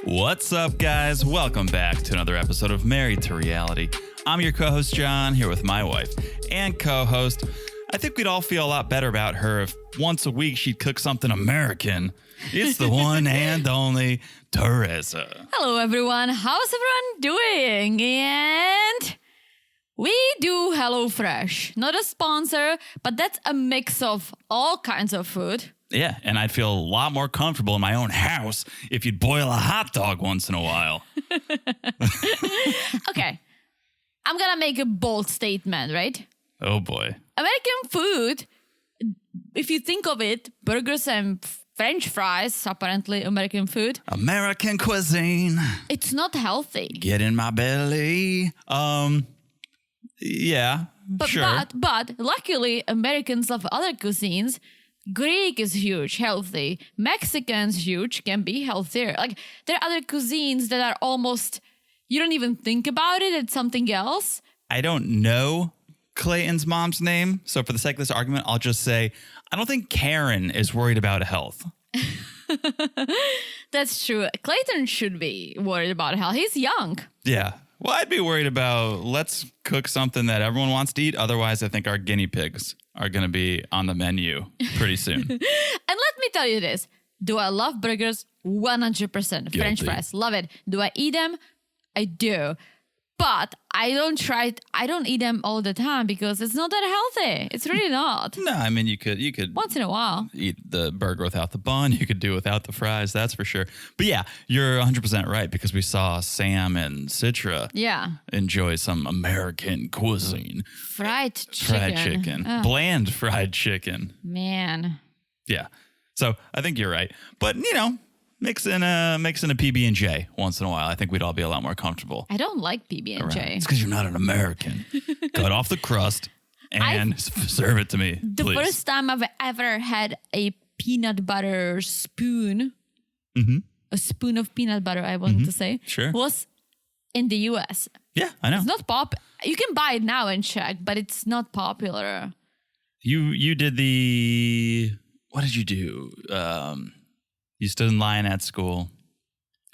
What's up, guys? Welcome back to another episode of Married to Reality. I'm your co-host, John, here with my wife and co-host. I think we'd all feel a lot better about her if once a week she'd cook something American. It's the one and only Teresa. Hello, everyone. How's everyone doing? And we do HelloFresh. Not a sponsor, but that's a mix of all kinds of food. Yeah, and I'd feel a lot more comfortable in my own house if you'd boil a hot dog once in a while. Okay. I'm going to make a bold statement, right? Oh, boy. American food, if you think of it, burgers and French fries, apparently American food. American cuisine. It's not healthy. Get in my belly. Yeah, sure. But luckily, Americans love other cuisines. Greek is huge, healthy. Mexican's huge, can be healthier. Like, there are other cuisines that are almost, you don't even think about it, it's something else. I don't know Clayton's mom's name, so for the sake of this argument, I'll just say, I don't think Karen is worried about health. That's true. Clayton should be worried about health. He's young. Yeah. Well, I'd be worried about, let's cook something that everyone wants to eat. Otherwise, I think our guinea pigs are going to be on the menu pretty soon. And let me tell you this. Do I love burgers? 100%. French fries. Love it. Do I eat them? I do. But I don't eat them all the time because it's not that healthy. It's really not. No, I mean, you could once in a while eat the burger without the bun. You could do without the fries. That's for sure. But yeah, you're 100% right because we saw Sam and Citra enjoy some American cuisine. Fried chicken. Bland fried chicken. Man. Yeah. So I think you're right. But, you know, mix in a PB&J once in a while. I think we'd all be a lot more comfortable. I don't like PB&J. It's because you're not an American. Cut off the crust and serve it to me, The please. first time I've ever had a peanut butter spoon, a spoon of peanut butter, I wanted to say, was in the U.S. Yeah, I know. It's not you can buy it now and check, but it's not popular. You did what did you do? You stood in line at school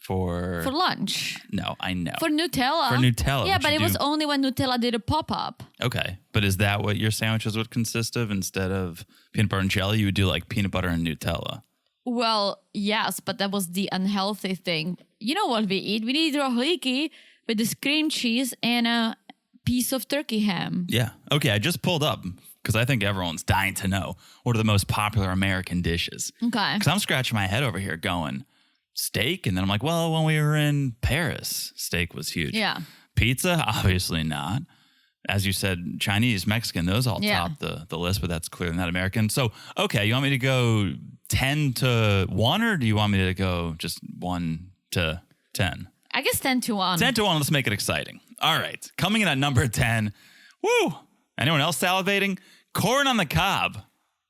for lunch. No, I know. For Nutella. Yeah, but it was only when Nutella did a pop-up. Okay, but is that what your sandwiches would consist of? Instead of peanut butter and jelly, you would do like peanut butter and Nutella. Well, yes, but that was the unhealthy thing. You know what we eat? We eat rohliki with this cream cheese and a piece of turkey ham. Yeah. Okay, I just pulled up because I think everyone's dying to know what are the most popular American dishes. Okay. Because I'm scratching my head over here going, steak? And then I'm like, well, when we were in Paris, steak was huge. Yeah. Pizza? Obviously not. As you said, Chinese, Mexican, those all top the list, but that's clearly not American. So, okay, you want me to go 10 to 1 or do you want me to go just 1 to 10? I guess 10 to 1. 10 to 1, let's make it exciting. All right, coming in at number 10. Woo! Anyone else salivating? Corn on the cob.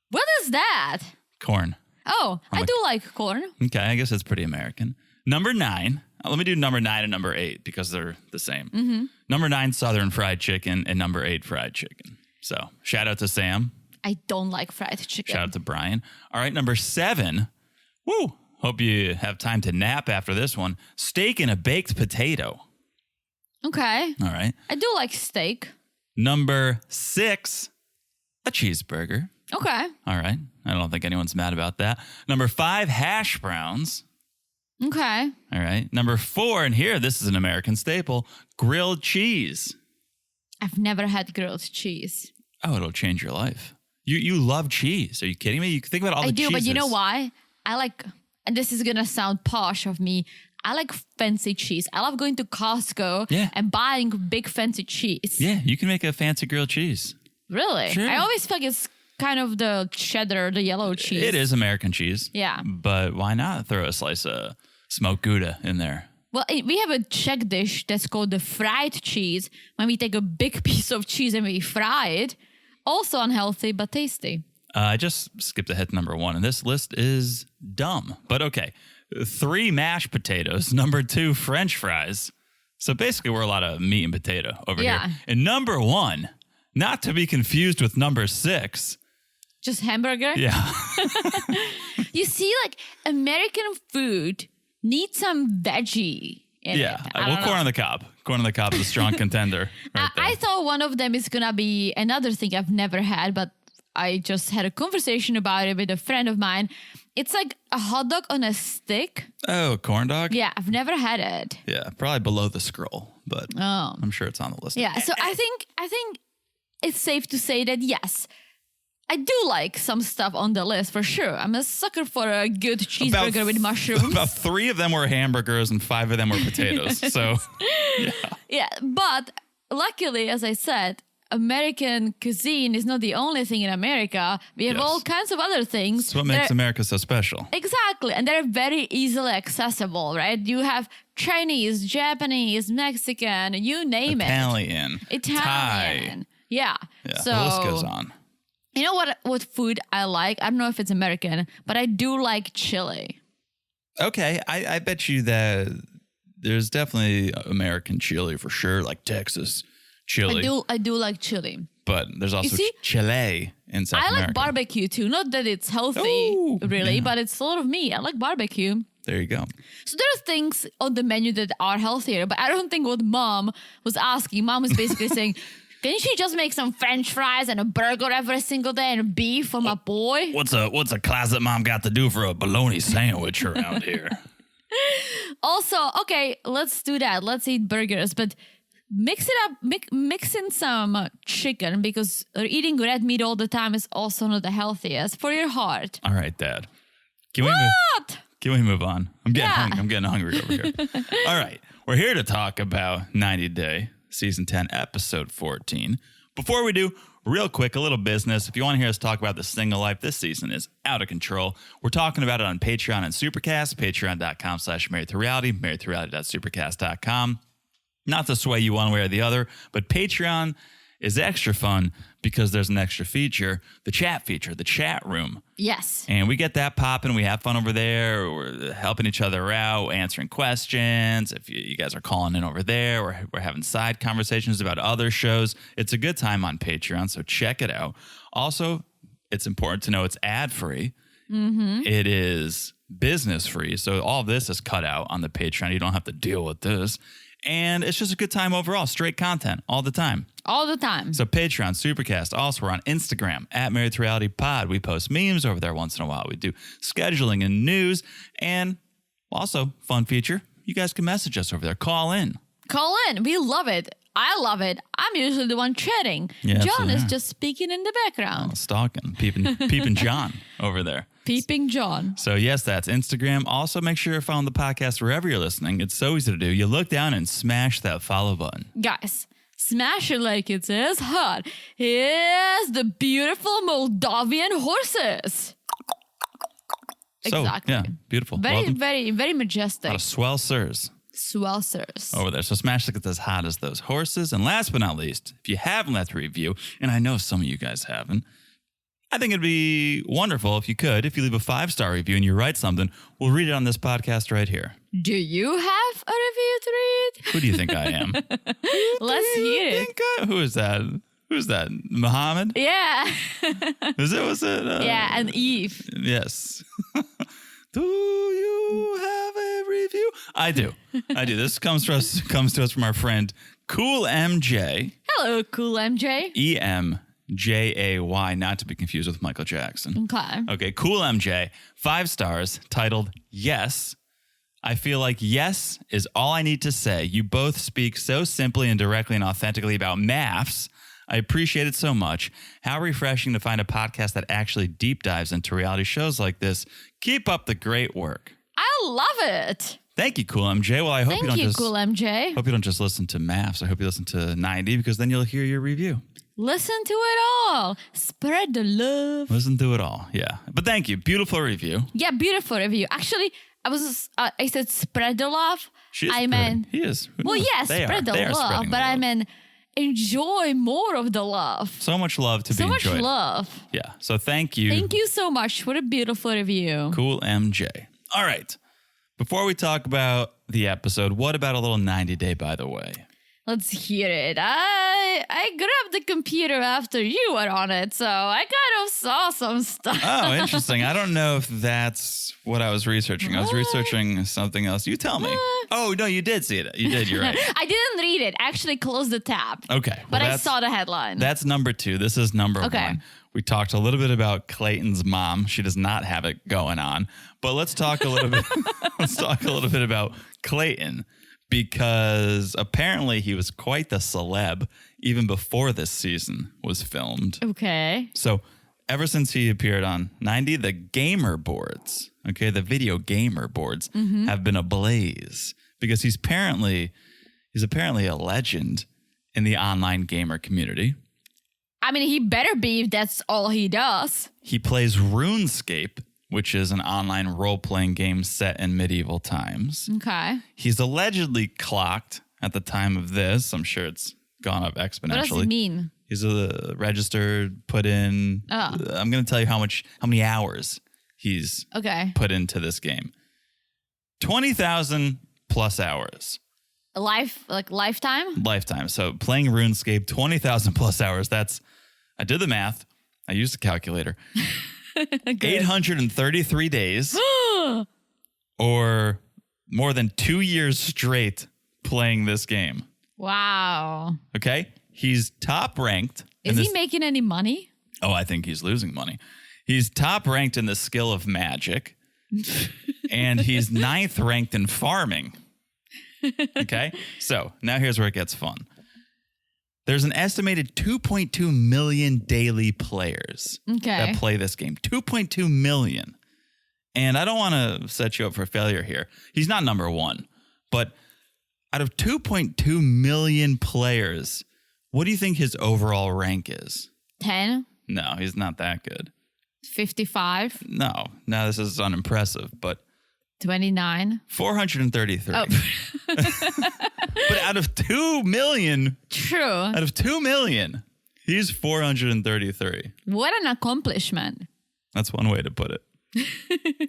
What is that? Corn. Oh, I do like corn. Okay, I guess that's pretty American. Number 9. Let me do number 9 and number 8 because they're the same. Mm-hmm. Number 9, Southern fried chicken, and number 8, fried chicken. So shout out to Sam. I don't like fried chicken. Shout out to Brian. All right, number 7. Woo! Hope you have time to nap after this one. Steak and a baked potato. Okay. All right. I do like steak. Number 6, a cheeseburger. Okay. All right. I don't think anyone's mad about that. Number 5, hash browns. Okay. All right. Number 4, and here, this is an American staple, grilled cheese. I've never had grilled cheese. Oh, it'll change your life. You love cheese. Are you kidding me? You think about all the cheeses. I do, but you know why? I like, and this is going to sound posh of me, I like fancy cheese. I love going to Costco and buying big fancy cheese. Yeah, you can make a fancy grilled cheese. Really? Sure. I always feel like it's kind of the cheddar, the yellow cheese. It is American cheese. Yeah. But why not throw a slice of smoked Gouda in there? Well, we have a Czech dish that's called the fried cheese. When we take a big piece of cheese and we fry it. Also unhealthy, but tasty. I just skipped ahead to number 1, and this list is dumb. But okay. 3 mashed potatoes. Number 2, French fries. So basically, we're a lot of meat and potato over here. And number 1, Not to be confused with number 6. Just hamburger? Yeah. You see, like, American food needs some veggie in it. Corn on the cob. Corn on the cob is a strong contender. Right there. I thought one of them is going to be another thing I've never had, but I just had a conversation about it with a friend of mine. It's like a hot dog on a stick. Oh, corn dog? Yeah, I've never had it. Yeah, probably below the scroll, but I'm sure it's on the list. Yeah, so I think it's safe to say that, yes, I do like some stuff on the list for sure. I'm a sucker for a good cheeseburger with mushrooms. About 3 of them were hamburgers and 5 of them were potatoes. So, yeah. Yeah, but luckily, as I said, American cuisine is not the only thing in America. We have all kinds of other things. That's what makes America so special. Exactly. And they're very easily accessible, right? You have Chinese, Japanese, Mexican, you name Italian. Thai. Yeah. So the list goes on. You know what food I like? I don't know if it's American, but I do like chili. Okay. I bet you that there's definitely American chili for sure, like Texas chili. I do like chili. But there's also chile in South America. I like barbecue too. Not that it's healthy, but it's a lot of meat. I like barbecue. There you go. So there are things on the menu that are healthier, but I don't think what Mom was asking. Mom was basically saying, can she just make some French fries and a burger every single day and beef for my boy? What's a closet mom got to do for a bologna sandwich around here? Also, okay, let's do that. Let's eat burgers, but mix it up, mix in some chicken, because eating red meat all the time is also not the healthiest for your heart. All right, Dad. Can we move on? I'm getting hungry over here. All right. We're here to talk about 90 Day, Season 10, Episode 14. Before we do, real quick, a little business. If you want to hear us talk about the single life, this season is out of control. We're talking about it on Patreon and Supercast, patreon.com/marriedtoreality, marriedtoreality.supercast.com. Not to sway you one way or the other, but Patreon is extra fun because there's an extra feature, the chat feature, the chat room. Yes. And we get that popping. We have fun over there. We're helping each other out, answering questions. If you guys are calling in over there, we're having side conversations about other shows. It's a good time on Patreon, so check it out. Also, it's important to know it's ad-free. Mm-hmm. It is business-free, so all this is cut out on the Patreon. You don't have to deal with this. And it's just a good time overall. Straight content all the time. All the time. So Patreon, Supercast. Also, we're on Instagram at Married to Reality Pod. We post memes over there once in a while. We do scheduling and news. And also, fun feature, you guys can message us over there. Call in. Call in. We love it. I love it. I'm usually the one chatting. Yeah, John is just speaking in the background. Oh, stalking. Peeping John over there. Peeping John. So yes, that's Instagram. Also, make sure you're following the podcast wherever you're listening. It's so easy to do. You look down and smash that follow button. Guys, smash it like it says hot. Here's the beautiful Moldavian horses. So, exactly. Yeah, beautiful. Very, very, very majestic. A lot of swell sirs. Swelsers. Over there. So smash like it's as hot as those horses. And last but not least, if you haven't left a review, and I know some of you guys haven't, I think it'd be wonderful if you could. If you leave a 5-star review and you write something, we'll read it on this podcast right here. Do you have a review to read? Who do you think I am? Let's hear it. Who is that? Who's that? Muhammad? Yeah. Was it? Yeah, and Eve. Yes. Do you have a review? I do. This comes to us from our friend Cool MJ. Hello, Cool MJ. EMJAY, not to be confused with Michael Jackson. Okay, Cool MJ, 5 stars, titled Yes. I feel like yes is all I need to say. You both speak so simply and directly and authentically about MAFS. I appreciate it so much. How refreshing to find a podcast that actually deep dives into reality shows like this. Keep up the great work. I love it. Thank you, Cool MJ. Well, I hope you don't Cool MJ. Hope you don't just listen to MAFS. I hope you listen to 90, because then you'll hear your review. Listen to it all. Spread the love. Listen to it all. Yeah. But thank you. Beautiful review. Yeah, beautiful review. Actually, I said spread the love. He is. Well, yes, spread the love. But I meant enjoy more of the love. So much love to be enjoyed. So much love. Yeah. So thank you. Thank you so much for a beautiful review. Cool MJ. All right. Before we talk about the episode, what about a little 90 Day, by the way? Let's hear it. I grabbed the computer after you were on it, so I kind of saw some stuff. Oh, interesting. I don't know if that's what I was researching. I was researching something else. You tell me. Oh, no, you did see it. You did. You're right. I didn't read it. I actually closed the tab. Okay. But I saw the headline. That's number 2. This is number 1. We talked a little bit about Clayton's mom. She does not have it going on. But let's talk a little bit. Let's talk a little bit about Clayton, because apparently he was quite the celeb even before this season was filmed. Okay. So ever since he appeared on 90, the gamer boards, the video gamer boards have been ablaze because he's apparently a legend in the online gamer community. I mean, he better be if that's all he does. He plays RuneScape, which is an online role-playing game set in medieval times. Okay. He's allegedly clocked at the time of this. I'm sure it's gone up exponentially. What does it mean? He's registered, put in. I'm going to tell you how many hours he's put into this game. 20,000 plus hours. Lifetime? Lifetime. So playing RuneScape, 20,000 plus hours. I did the math. I used a calculator. 833 days or more than 2 years straight playing this game. Wow. Okay. He's top ranked. Is he making any money? Oh, I think he's losing money. He's top ranked in the skill of magic and he's 9th ranked in farming. Okay. So now here's where it gets fun. There's an estimated 2.2 million daily players that play this game. 2.2 million. And I don't want to set you up for failure here. He's not number 1. But out of 2.2 million players, what do you think his overall rank is? 10? No, he's not that good. 55? No, this is unimpressive, but 29? 433. Oh. But out of 2 million. True. Out of 2 million, he's 433. What an accomplishment. That's one way to put it.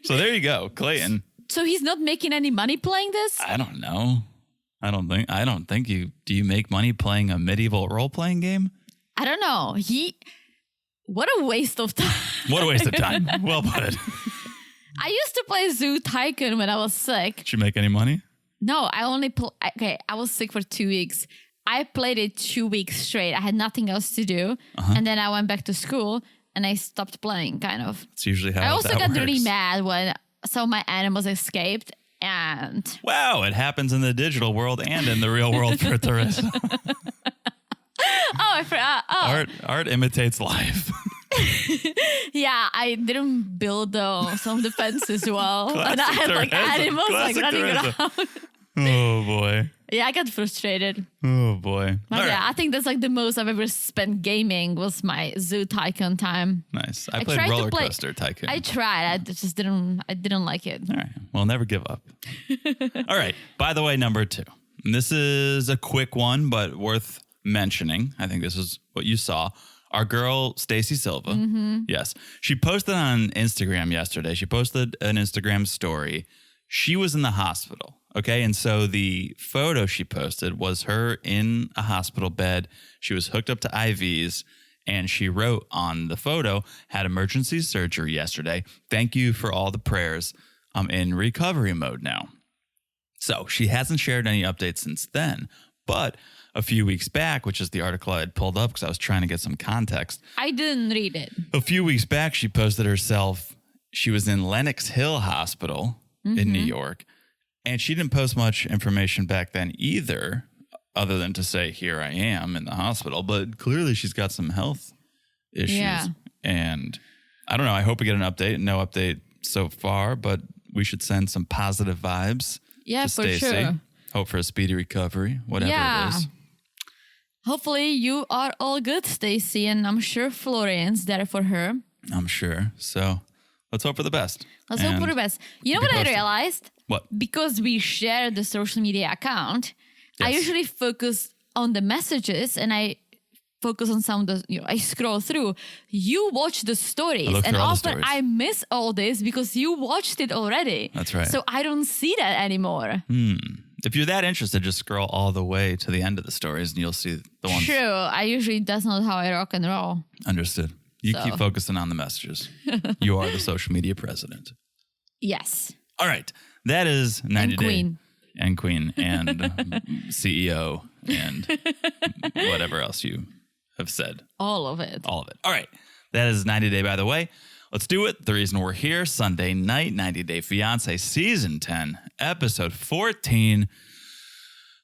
So there you go, Clayton. So he's not making any money playing this? I don't know. I don't think you make money playing a medieval role-playing game? I don't know. What a waste of time. What a waste of time. Well put. I used to play Zoo Tycoon when I was sick. Did you make any money? No, I only I was sick for 2 weeks. I played it 2 weeks straight. I had nothing else to do. And then I went back to school and I stopped playing, kind of. It's usually how I also that got works. really mad when some of my animals escaped. And wow, it happens in the digital world and in the real world for Teresa. I forgot. Art imitates life. Yeah, I didn't build some of the fences well. And I had like Teresa. animals Classic running Teresa. around. Oh boy. Yeah, I got frustrated. Oh boy. But All yeah, right. I think that's like the most I've ever spent gaming was my Zoo Tycoon time. Nice. I played tried to Roller play- Coaster Tycoon. I tried. I just didn't like it. All right. Well, never give up. All right. By the way, number 2. And this is a quick one, but worth mentioning. I think this is what you saw. Our girl, Stacy Silva. Yes. She posted on Instagram yesterday. She posted an Instagram story. She was in the hospital. Okay. And so the photo she posted was her in a hospital bed. She was hooked up to IVs. And she wrote on the photo, had emergency surgery yesterday. Thank you for all the prayers. I'm in recovery mode now. So she hasn't shared any updates since then. But a few weeks back, which is the article I had pulled up because I was trying to get some context. I didn't read it. A few weeks back, she posted herself. She was in Lenox Hill Hospital in New York. And she didn't post much information back then either, other than to say, here I am in the hospital. But clearly she's got some health issues. Yeah. And I don't know. I hope we get an update. No update so far, but we should send some positive vibes Yeah, to for Stacey. sure. Hope for a speedy recovery, whatever it is. Hopefully you are all good, Stacey, and I'm sure Florian's there for her. I'm sure. So let's hope for the best. Let's hope for the best. You know what I realized? What? Because we share the social media account, I Yes. usually focus on the messages and I focus on some of the, I scroll through. You watch the stories. look And through all the often stories. I miss all this because you watched it already. That's right. So I don't see that anymore. If you're that interested, just scroll all the way to the end of the stories and you'll see the ones. True. That's not how I rock and roll. Understood. You keep focusing on the messages. You are the social media president. Yes. All right. That is 90 and Day. Queen. And Queen and CEO and whatever else you have said. All of it. All of it. All right. That is 90 Day, by the way. Let's do it. The reason we're here, Sunday night, 90 Day Fiancé, Season 10, Episode 14.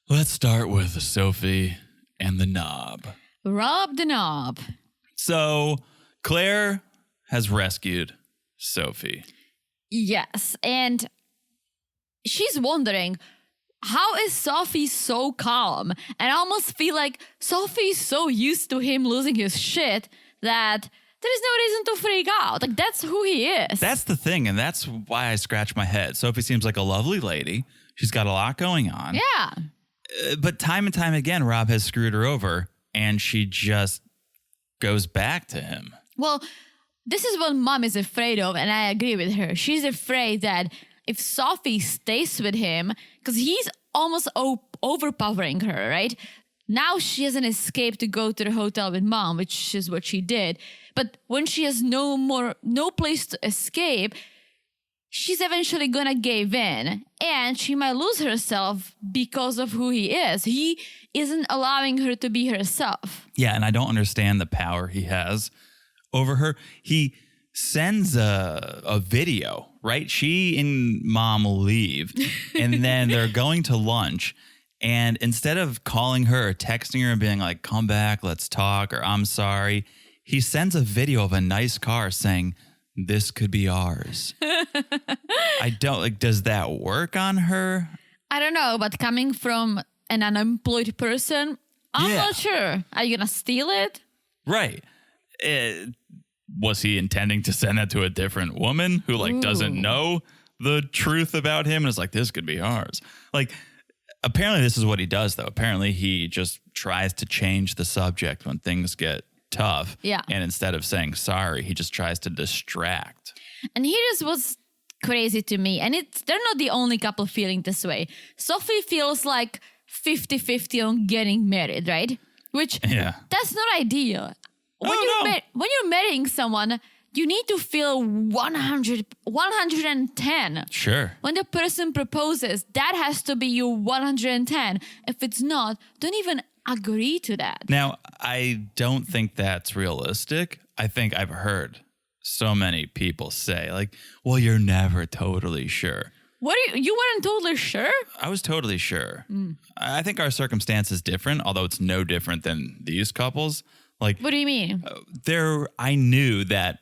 Let's start with Sophie and the knob. Rob the knob. So, Claire has rescued Sophie. Yes, and she's wondering, how is Sophie so calm? And I almost feel like Sophie's so used to him losing his shit that there is no reason to freak out. Like, that's who he is. That's the thing, and that's why I scratch my head. Sophie seems like a lovely lady. She's got a lot going on. Yeah. But time and time again, Rob has screwed her over, and she just goes back to him. Well, this is what Mom is afraid of, and I agree with her. She's afraid that if Sophie stays with him, because he's almost overpowering her, right? Now she has an escape to go to the hotel with Mom, which is what she did. But when she has no place to escape, she's eventually gonna give in, and she might lose herself because of who he is. He isn't allowing her to be herself. Yeah, and I don't understand the power he has over her. He sends a video, right? She and Mom leave, and then they're going to lunch. And instead of calling her or texting her and being like, come back, let's talk, or I'm sorry, he sends a video of a nice car saying, this could be ours. Does that work on her? I don't know, but coming from an unemployed person, I'm not sure. Are you going to steal it? Right. Was he intending to send that to a different woman who doesn't know the truth about him and is like, this could be ours? Apparently this is what he does, though. Apparently he just tries to change the subject when things get tough. Yeah. And instead of saying sorry, he just tries to distract. And here's what's crazy to me. And they're not the only couple feeling this way. Sophie feels like 50-50 on getting married, right? Which, that's not ideal. When you're marrying someone, you need to feel 110. Sure. When the person proposes, that has to be your 110. If it's not, don't even agree to that. Now, I don't think that's realistic. I think I've heard so many people say, well, you're never totally sure. You weren't totally sure? I was totally sure. I think our circumstance is different, although it's no different than these couples. What do you mean? I knew that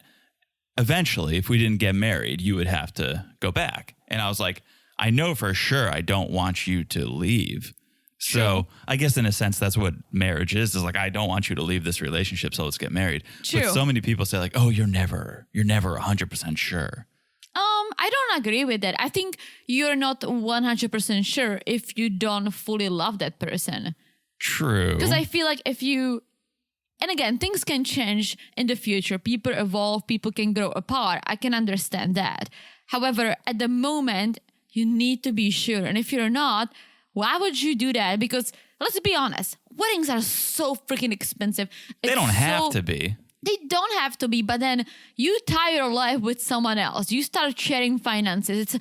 eventually, if we didn't get married, you would have to go back. And I was like, I know for sure I don't want you to leave. So I guess in a sense, that's what marriage is I don't want you to leave this relationship, so let's get married. True. But so many people say oh, you're never 100% sure. I don't agree with that. I think you're not 100% sure if you don't fully love that person. True. Because I feel like and again, things can change in the future. People evolve, people can grow apart. I can understand that. However, at the moment, you need to be sure. And if you're not, why would you do that? Because let's be honest, weddings are so freaking expensive. They don't have to be. They don't have to be, but then you tie your life with someone else. You start sharing finances.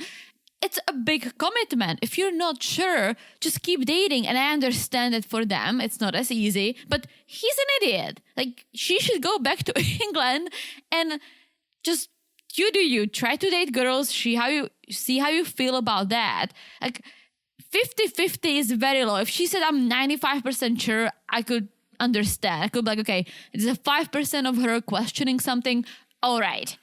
It's a big commitment. If you're not sure, just keep dating. And I understand that for them, it's not as easy. But he's an idiot. She should go back to England and just you do you. Try to date girls. See how you feel about that. 50-50 is very low. If she said I'm 95% sure, I could understand. I could be like, okay, it's a 5% of her questioning something. All right.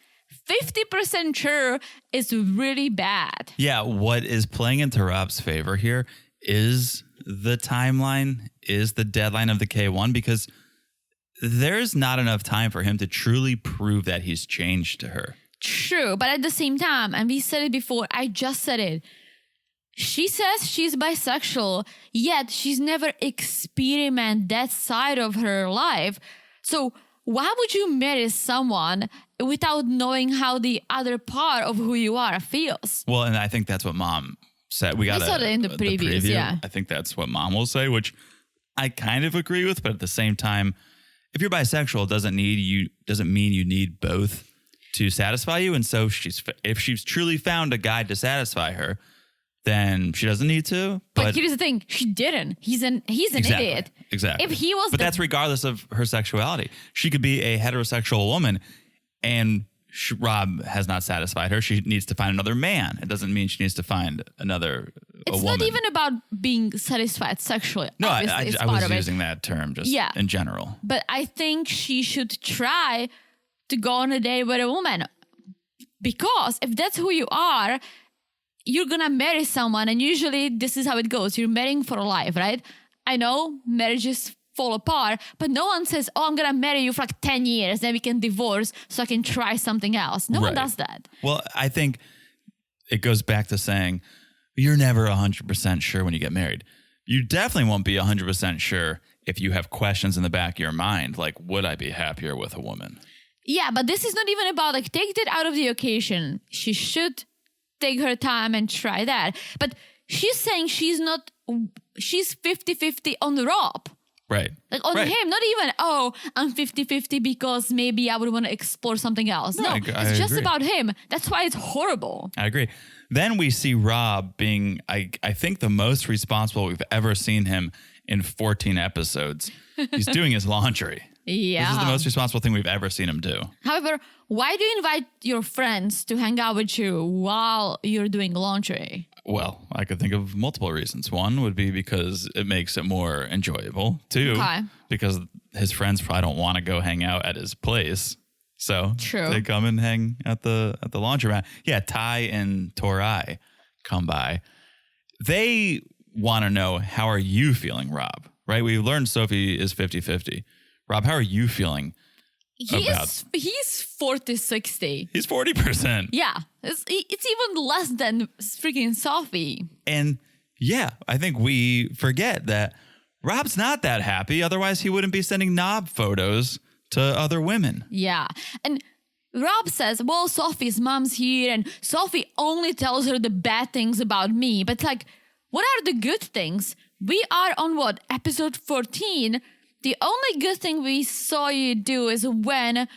50% sure is really bad. Yeah, what is playing into Rob's favor here is the timeline, is the deadline of the K1, because there's not enough time for him to truly prove that he's changed to her. True, but at the same time, and we said it before, I just said it, she says she's bisexual, yet she's never experienced that side of her life. So why would you marry someone without knowing how the other part of who you are feels? Well, and I think that's what Mom We got saw that in the previews, preview. yeah. I think that's what Mom will say, which I kind of agree with, but at the same time, if you're bisexual, it doesn't mean you need both to satisfy you. And so if she's truly found a guy to satisfy her, then she doesn't need to. But here's the thing: she didn't. He's an idiot. Exactly. If he was, but that's regardless of her sexuality. She could be a heterosexual woman, and Rob has not satisfied her. She needs to find another man. It doesn't mean she needs to find another. It's not even about being satisfied sexually. No, I was using it. that term just in general. But I think she should try to go on a date with a woman, because if that's who you are, you're gonna marry someone, and usually this is how it goes. You're marrying for life, right? I know marriages fall apart, but no one says, "Oh, I'm gonna marry you for like 10 years, then we can divorce so I can try something else." No one does that. Well, I think it goes back to saying you're never 100% sure when you get married. You definitely won't be 100% sure if you have questions in the back of your mind, like, would I be happier with a woman? Yeah, but this is not even about like, take that out of the occasion. She should take her time and try that. But she's saying she's 50-50 on Rob. Right. Like on him, not even, I'm 50-50 because maybe I would want to explore something else. No, it's just about him. That's why it's horrible. I agree. Then we see Rob being, I think, the most responsible we've ever seen him in 14 episodes. He's doing his laundry. Yeah. This is the most responsible thing we've ever seen him do. However, why do you invite your friends to hang out with you while you're doing laundry? Well, I could think of multiple reasons. One would be because it makes it more enjoyable. Two, because his friends probably don't want to go hang out at his place. So they come and hang at the laundromat. Yeah, Ty and Torai come by. They want to know, how are you feeling, Rob? Right? We learned Sophie is 50-50. Rob, how are you feeling? He's 40-60. He's 40%. Yeah. It's even less than freaking Sophie. And yeah, I think we forget that Rob's not that happy. Otherwise, he wouldn't be sending knob photos to other women. Yeah. And Rob says, well, Sophie's mom's here and Sophie only tells her the bad things about me. But like, what are the good things? We are on episode 14. The only good thing we saw you do is when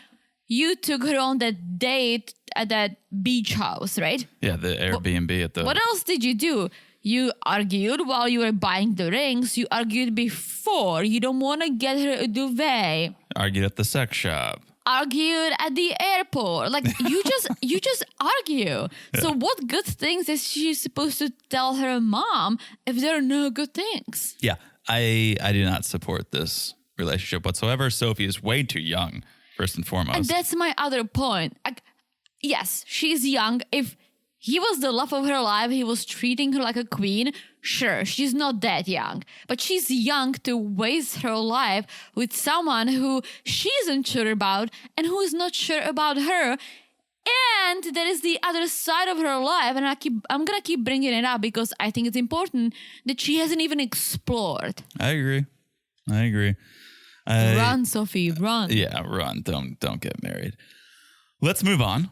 you took her on that date at that beach house, right? Yeah, the Airbnb at the... What else did you do? You argued while you were buying the rings. You argued before. You don't want to get her a duvet. Argued at the sex shop. Argued at the airport. Like, you just argue. Yeah. So what good things is she supposed to tell her mom if there are no good things? Yeah. I do not support this relationship whatsoever. Sophie is way too young, first and foremost. And that's my other point. Yes, she's young. If he was the love of her life, he was treating her like a queen, sure, she's not that young. But she's young to waste her life with someone who she isn't sure about and who is not sure about her. And there is the other side of her life, and I'm gonna keep bringing it up because I think it's important that she hasn't even explored. I agree. Run, Sophie, run. Yeah, run. Don't get married. Let's move on.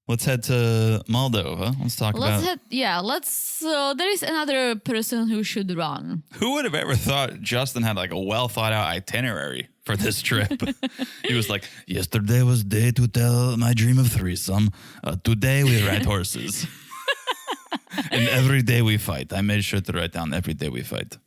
Let's head to Moldova. So there is another person who should run. Who would have ever thought Justin had like a well thought out itinerary for this trip? He was like, yesterday was day to tell my dream of threesome. Today we ride horses. And every day we fight. I made sure to write down every day we fight.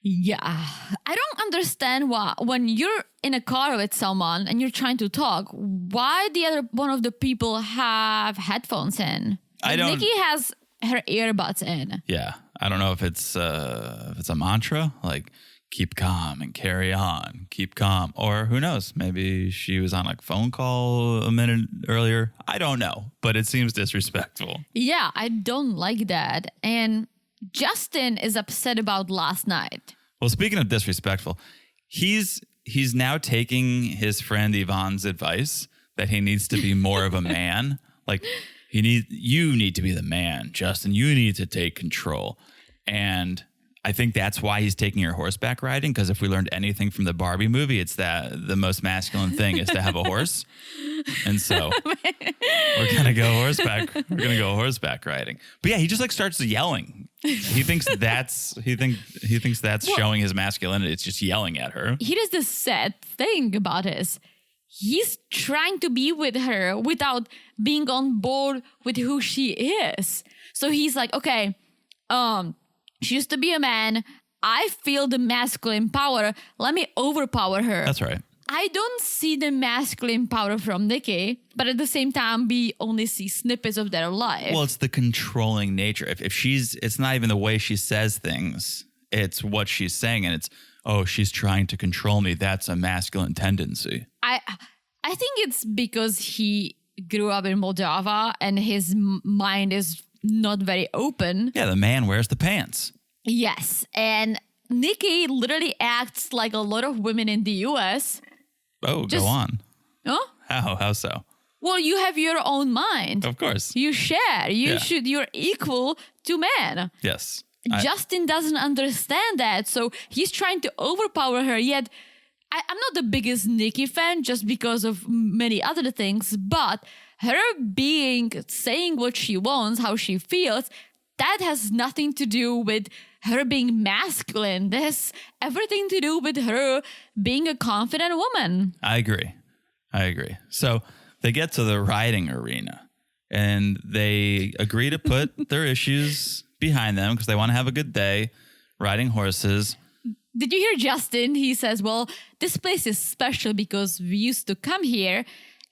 Yeah. I don't understand why when you're in a car with someone and you're trying to talk, why the other one of the people have headphones in. Nikki has her earbuds in. Yeah. I don't know if it's a mantra, like keep calm and carry on, keep calm. Or who knows, maybe she was on a phone call a minute earlier. I don't know, but it seems disrespectful. Yeah, I don't like that. And Justin is upset about last night. Well, speaking of disrespectful, he's now taking his friend Yvonne's advice that he needs to be more of a man. Like you need to be the man, Justin. You need to take control. And I think that's why he's taking her horseback riding, because if we learned anything from the Barbie movie, it's that the most masculine thing is to have a horse. And so we're gonna go horseback. We're gonna go horseback riding. But yeah, he just like starts yelling. He thinks that's showing his masculinity. It's just yelling at her. Here's the sad thing about this. He's trying to be with her without being on board with who she is. So he's like, okay, she used to be a man. I feel the masculine power. Let me overpower her. That's right. I don't see the masculine power from Nikki, but at the same time, we only see snippets of their life. Well, it's the controlling nature. If it's not even the way she says things, it's what she's saying. And it's, oh, she's trying to control me. That's a masculine tendency. I think it's because he grew up in Moldova and his mind is not very open. Yeah, the man wears the pants. Yes. And Nikki literally acts like a lot of women in the US. Oh, go on. Huh? How so? Well, you have your own mind. Of course. You share. You're equal to men. Yes. Justin doesn't understand that. So he's trying to overpower her. Yet I'm not the biggest Nikki fan just because of many other things. But her saying what she wants, how she feels, that has nothing to do with her being masculine. That has everything to do with her being a confident woman. I agree. So they get to the riding arena and they agree to put their issues behind them because they want to have a good day riding horses. Did you hear Justin? He says, well, this place is special because we used to come here,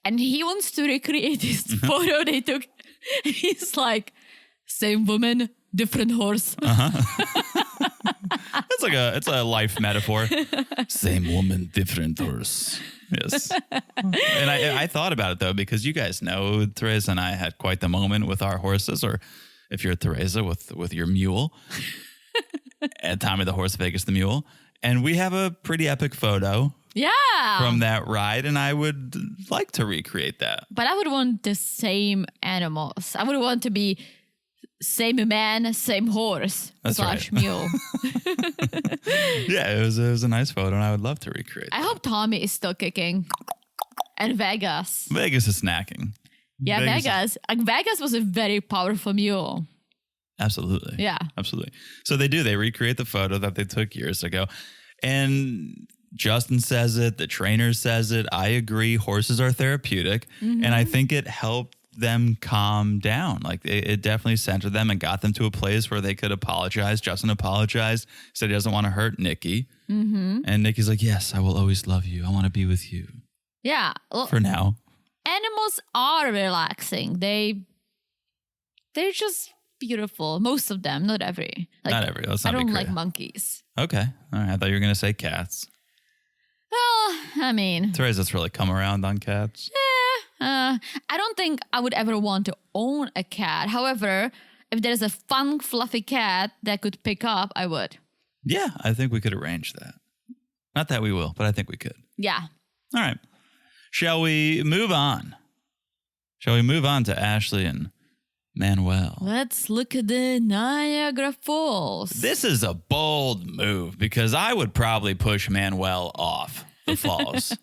and he wants to recreate this photo they took. He's like, same woman, different horse. It's a life metaphor. Same woman, different horse. Yes. And I thought about it though, because you guys know Teresa and I had quite the moment with our horses, or if you're Teresa with your mule. And Tommy the horse, Vegas the mule. And we have a pretty epic photo. Yeah. From that ride, and I would like to recreate that. But I would want the same animals. I would want to be same man, same horse. That's / right. Mule. Yeah, it was a nice photo, and I would love to recreate I hope Tommy is still kicking. And Vegas. Vegas is snacking. Yeah, Vegas was a very powerful mule. Absolutely. Yeah. Absolutely. So they recreate the photo that they took years ago. And Justin says it, the trainer says it. I agree. Horses are therapeutic. Mm-hmm. And I think it helped them calm down. Like it definitely centered them and got them to a place where they could apologize. Justin apologized, said he doesn't want to hurt Nikki. Mm-hmm. And Nikki's like, yes, I will always love you. I want to be with you. Yeah. Well, for now. Animals are relaxing. They're just beautiful. Most of them, not every. Not every. Let's not I don't be like monkeys. Okay. All right. I thought you were going to say cats. Well, I mean. Teresa's really come around on cats. I don't think I would ever want to own a cat. However, if there's a fun, fluffy cat that could pick up, I would. Yeah, I think we could arrange that. Not that we will, but I think we could. Yeah. All right. Shall we move on? Shall we move on to Ashley and Manuel? Let's look at the Niagara Falls. This is a bold move because I would probably push Manuel off the falls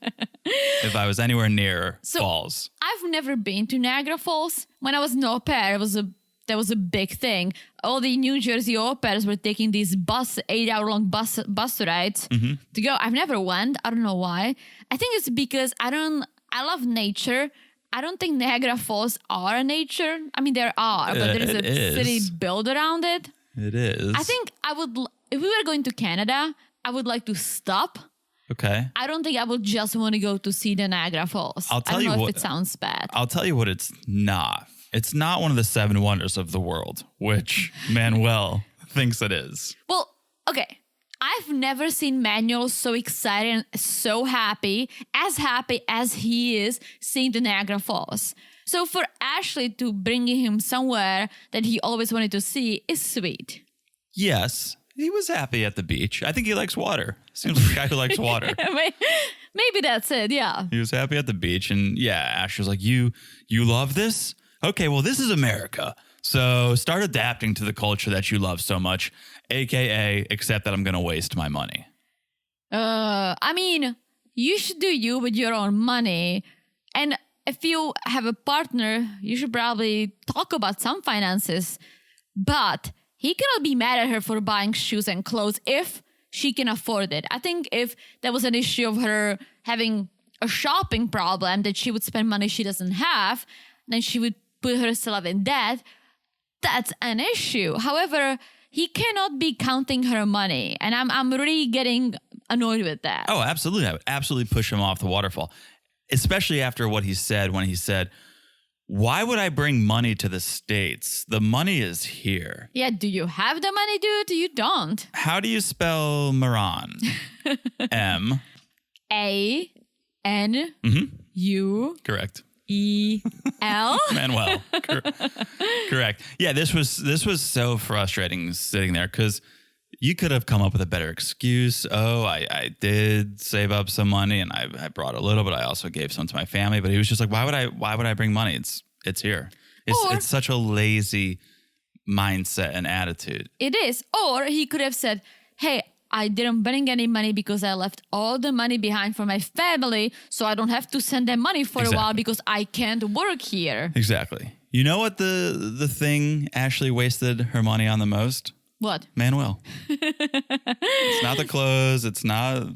if I was anywhere near falls. I've never been to Niagara Falls. When I was an au pair, that was a big thing. All the New Jersey au pairs were taking these 8-hour-long bus rides to go. I've never went. I don't know why. I think it's because I love nature. I don't think Niagara Falls are nature. I mean, there are, but there's a city built around it. It is. I think if we were going to Canada, I would like to stop. Okay. I don't think I would just want to go to see the Niagara Falls. I don't know if it sounds bad. I'll tell you what it's not. It's not one of the 7 wonders of the world, which Manuel thinks it is. Well, okay. I've never seen Manuel so excited and so happy as he is seeing the Niagara Falls. So for Ashley to bring him somewhere that he always wanted to see is sweet. Yes, he was happy at the beach. I think he likes water. Seems like a guy who likes water. Maybe that's it, yeah. He was happy at the beach. And yeah, Ashley's like, you love this? Okay, well, this is America. So start adapting to the culture that you love so much, AKA accept that I'm going to waste my money. I mean, you should do you with your own money. And if you have a partner, you should probably talk about some finances. But he cannot be mad at her for buying shoes and clothes if she can afford it. I think if there was an issue of her having a shopping problem, that she would spend money she doesn't have, then she would put herself in debt. That's an issue. However, he cannot be counting her money. And I'm really getting annoyed with that. Oh, absolutely. I would absolutely push him off the waterfall, especially after what he said when he said, why would I bring money to the States? The money is here. Yeah, do you have the money, dude? You don't. How do you spell Moran? M. A-N-U. Correct. E-L. Manuel. Correct. Yeah, this was so frustrating sitting there because you could have come up with a better excuse. Oh, I did save up some money and I brought a little, but I also gave some to my family. But he was just like, why would I bring money? It's here. It's such a lazy mindset and attitude. It is. Or he could have said, hey, I didn't bring any money because I left all the money behind for my family, so I don't have to send them money for a while because I can't work here. Exactly. You know what the thing Ashley wasted her money on the most? What? Manuel. It's not the clothes. It's not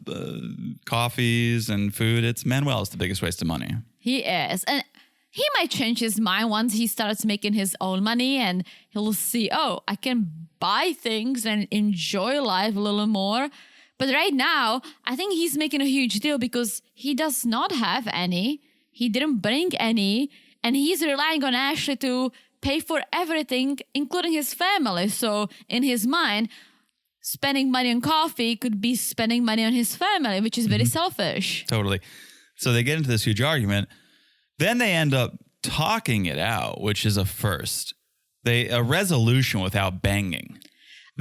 coffees and food. It's Manuel is the biggest waste of money. He is. And he might change his mind once he starts making his own money and he'll see, oh, I can buy things and enjoy life a little more. But right now, I think he's making a huge deal because he does not have any. He didn't bring any. And he's relying on Ashley to pay for everything, including his family. So in his mind, spending money on coffee could be spending money on his family, which is very selfish. Totally. So they get into this huge argument. Then they end up talking it out, which is a first. A resolution without banging.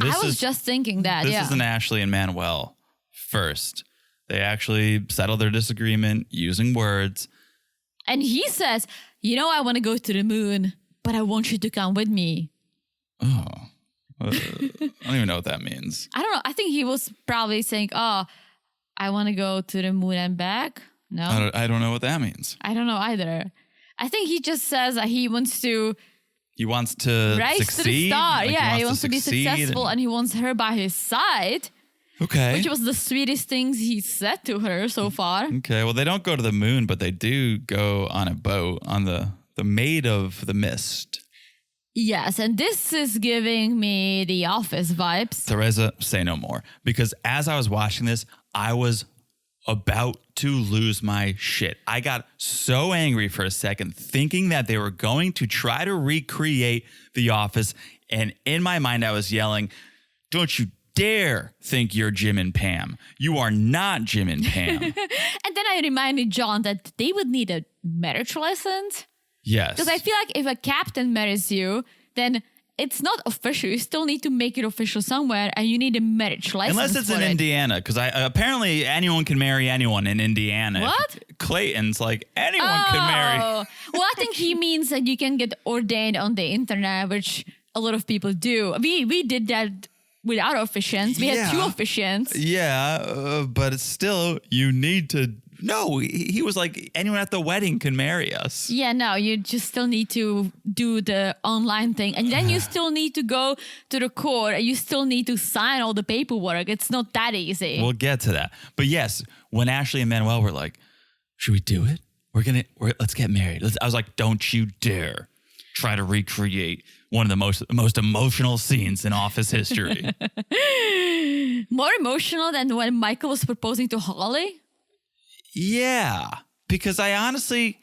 I was just thinking that, This is an Ashley and Manuel first. They actually settled their disagreement using words. And he says, you know, I want to go to the moon, but I want you to come with me. Oh, I don't even know what that means. I don't know. I think he was probably saying, oh, I want to go to the moon and back. No, I don't know what that means. I don't know either. I think he just says that he wants to rise succeed. to the star. Like he wants to be successful and he wants her by his side. Okay. Which was the sweetest things he said to her so far. Okay. Well, they don't go to the moon, but they do go on a boat on the Maid of the Mist. Yes, and this is giving me The Office vibes. Teresa, say no more. Because as I was watching this, I was about to lose my shit. I got so angry for a second, thinking that they were going to try to recreate The Office. And in my mind, I was yelling, don't you dare think you're Jim and Pam. You are not Jim and Pam. And then I reminded John that they would need a marriage license. Yes. Because I feel like if a captain marries you, then it's not official. You still need to make it official somewhere, and you need a marriage license. Unless it's in Indiana, because apparently anyone can marry anyone in Indiana. What? Clayton's like anyone can marry. Well, I think he means that you can get ordained on the internet, which a lot of people do. We did that with our officiants. We had 2 officiants. Yeah, but it's still, you need to. No, he was like, anyone at the wedding can marry us. Yeah, no, you just still need to do the online thing. And then you still need to go to the court. And you still need to sign all the paperwork. It's not that easy. We'll get to that. But yes, when Ashley and Manuel were like, should we do it? Let's get married. I was like, don't you dare try to recreate one of the most emotional scenes in Office history. More emotional than when Michael was proposing to Holly? Yeah, because I honestly,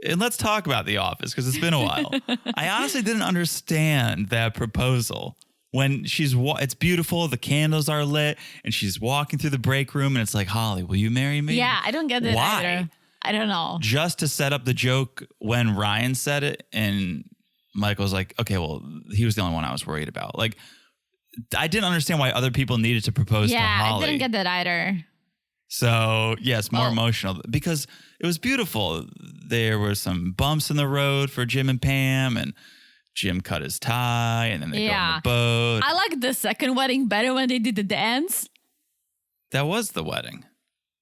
and let's talk about The Office because it's been a while. I honestly didn't understand that proposal. When it's beautiful, the candles are lit, and she's walking through the break room, and it's like, Holly, will you marry me? Yeah, I don't get it Why? either. I don't know. Just to set up the joke when Ryan said it, and Michael's like, okay, well, he was the only one I was worried about. Like, I didn't understand why other people needed to propose to Holly. I didn't get that either. So, yes, more emotional because it was beautiful. There were some bumps in the road for Jim and Pam, and Jim cut his tie, and then they go on the boat. I like the second wedding better when they did the dance. That was the wedding.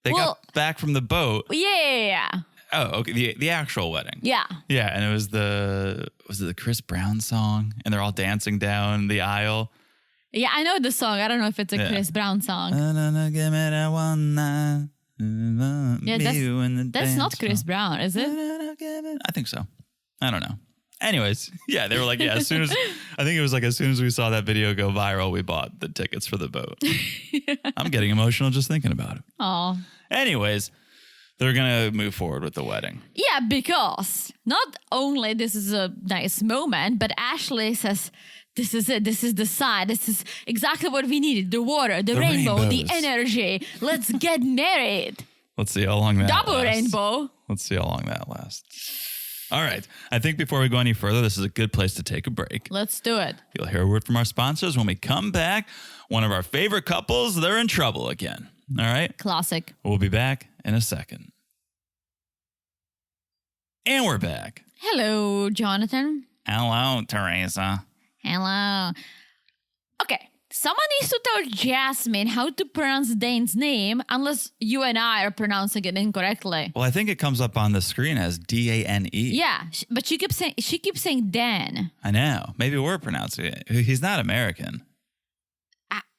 They got back from the boat. Yeah. Oh, okay. The actual wedding. Yeah. Yeah, and it was the Chris Brown song, and they're all dancing down the aisle. Yeah, I know the song. I don't know if it's a Chris Brown song. Give me that one night. Yeah, that's not Chris Brown, is it? I think so. I don't know. Anyways, yeah, they were like, yeah, as soon as we saw that video go viral, we bought the tickets for the boat. I'm getting emotional just thinking about it. Oh. Anyways, they're going to move forward with the wedding. Yeah, because not only this is a nice moment, but Ashley says, this is it. This is the sign. This is exactly what we needed. The water, the rainbow, the energy. Let's get married. Let's see how long that Double lasts. rainbow. Let's see how long that lasts. All right. I think before we go any further, this is a good place to take a break. Let's do it. You'll hear a word from our sponsors. When we come back, one of our favorite couples, they're in trouble again. All right? Classic. We'll be back in a second. And we're back. Hello, Jonathan. Hello, Teresa. Hello. Okay. Someone needs to tell Jasmine how to pronounce Dane's name, unless you and I are pronouncing it incorrectly. Well, I think it comes up on the screen as Dane. Yeah, but she keeps saying Dan. I know. Maybe we're pronouncing it. He's not American.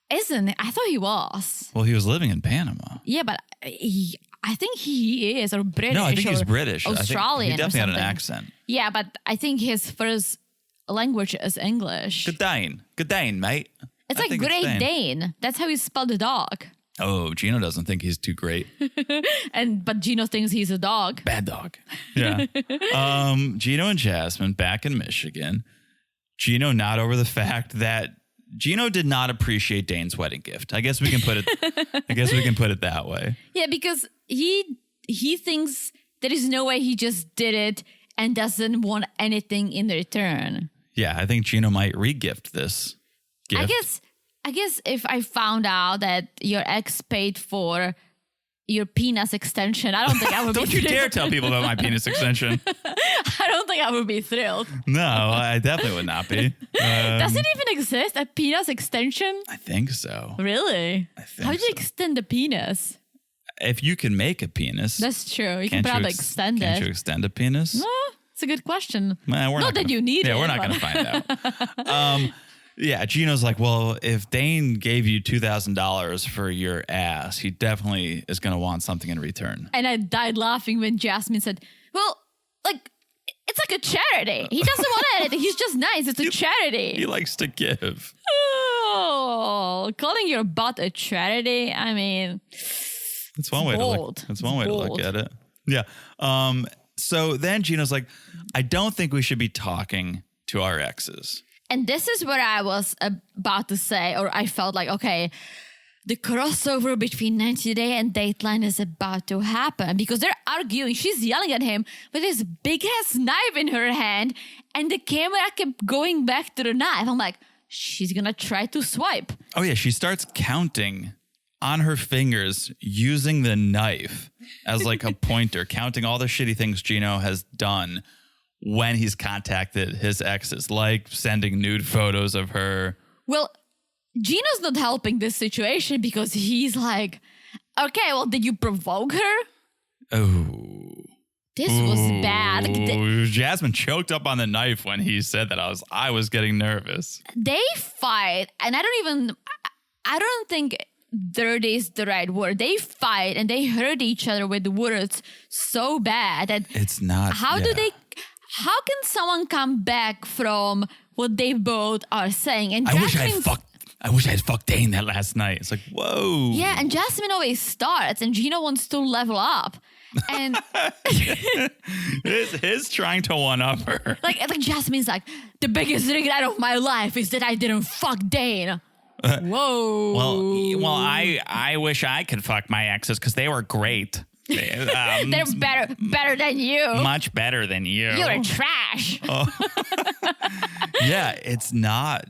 Isn't it? I thought he was. Well, he was living in Panama. Yeah, but I think he is, or British. No, I think he's British. Australian. He definitely had an something. accent. Yeah, but I think his first language is English. Good Dane, mate. It's like Great Dane. That's how you spell the dog. Oh, Gino doesn't think he's too great. But Gino thinks he's a dog. Bad dog. Yeah. Gino and Jasmine back in Michigan. Gino not over the fact that Gino did not appreciate Dane's wedding gift. I guess we can put it that way. Yeah, because he thinks there is no way he just did it and doesn't want anything in return. Yeah, I think Gino might re-gift this gift. I guess if I found out that your ex paid for your penis extension, I don't think I would be thrilled. Don't you dare tell people about my penis extension. I don't think I would be thrilled. No, I definitely would not be. Does it even exist, a penis extension? I think so. Really? I think How do you extend the penis? If you can make a penis. That's true. You can probably extend it. Can't you extend a penis? No, it's a good question. Not that you need it. Yeah, we're not going to find out. Yeah, Gino's like, well, if Dane gave you $2,000 for your ass, he definitely is going to want something in return. And I died laughing when Jasmine said, well, like, it's like a charity. He doesn't want anything. He's just nice. It's a charity. He likes to give. Oh, calling your butt a charity? I mean, that's one way to look. That's one way to look at it. Yeah. So then Gino's like, I don't think we should be talking to our exes. And this is what I was about to say, or I felt like, okay, the crossover between 90 Day and Dateline is about to happen because they're arguing. She's yelling at him with this big-ass knife in her hand, and the camera kept going back to the knife. I'm like, she's going to try to swipe. Oh, yeah. She starts counting on her fingers using the knife as like a pointer, counting all the shitty things Gino has done when he's contacted his exes, like sending nude photos of her. Well, Gino's not helping this situation because he's like, okay, well, did you provoke her? Oh. This was bad. Jasmine choked up on the knife when he said that. I was getting nervous. They fight, and I don't think dirty is the right word. They fight and they hurt each other with words so bad that it's not. How can someone come back from what they both are saying? And I wish I had fucked Dane that last night. It's like, whoa. Yeah, and Jasmine always starts, and Gino wants to level up. And his trying to one up her. Like Jasmine's like, the biggest regret of my life is that I didn't fuck Dane. Whoa. Well, I wish I could fuck my exes because they were great. They're better than you. Much better than you. You're trash. Oh. Yeah, it's not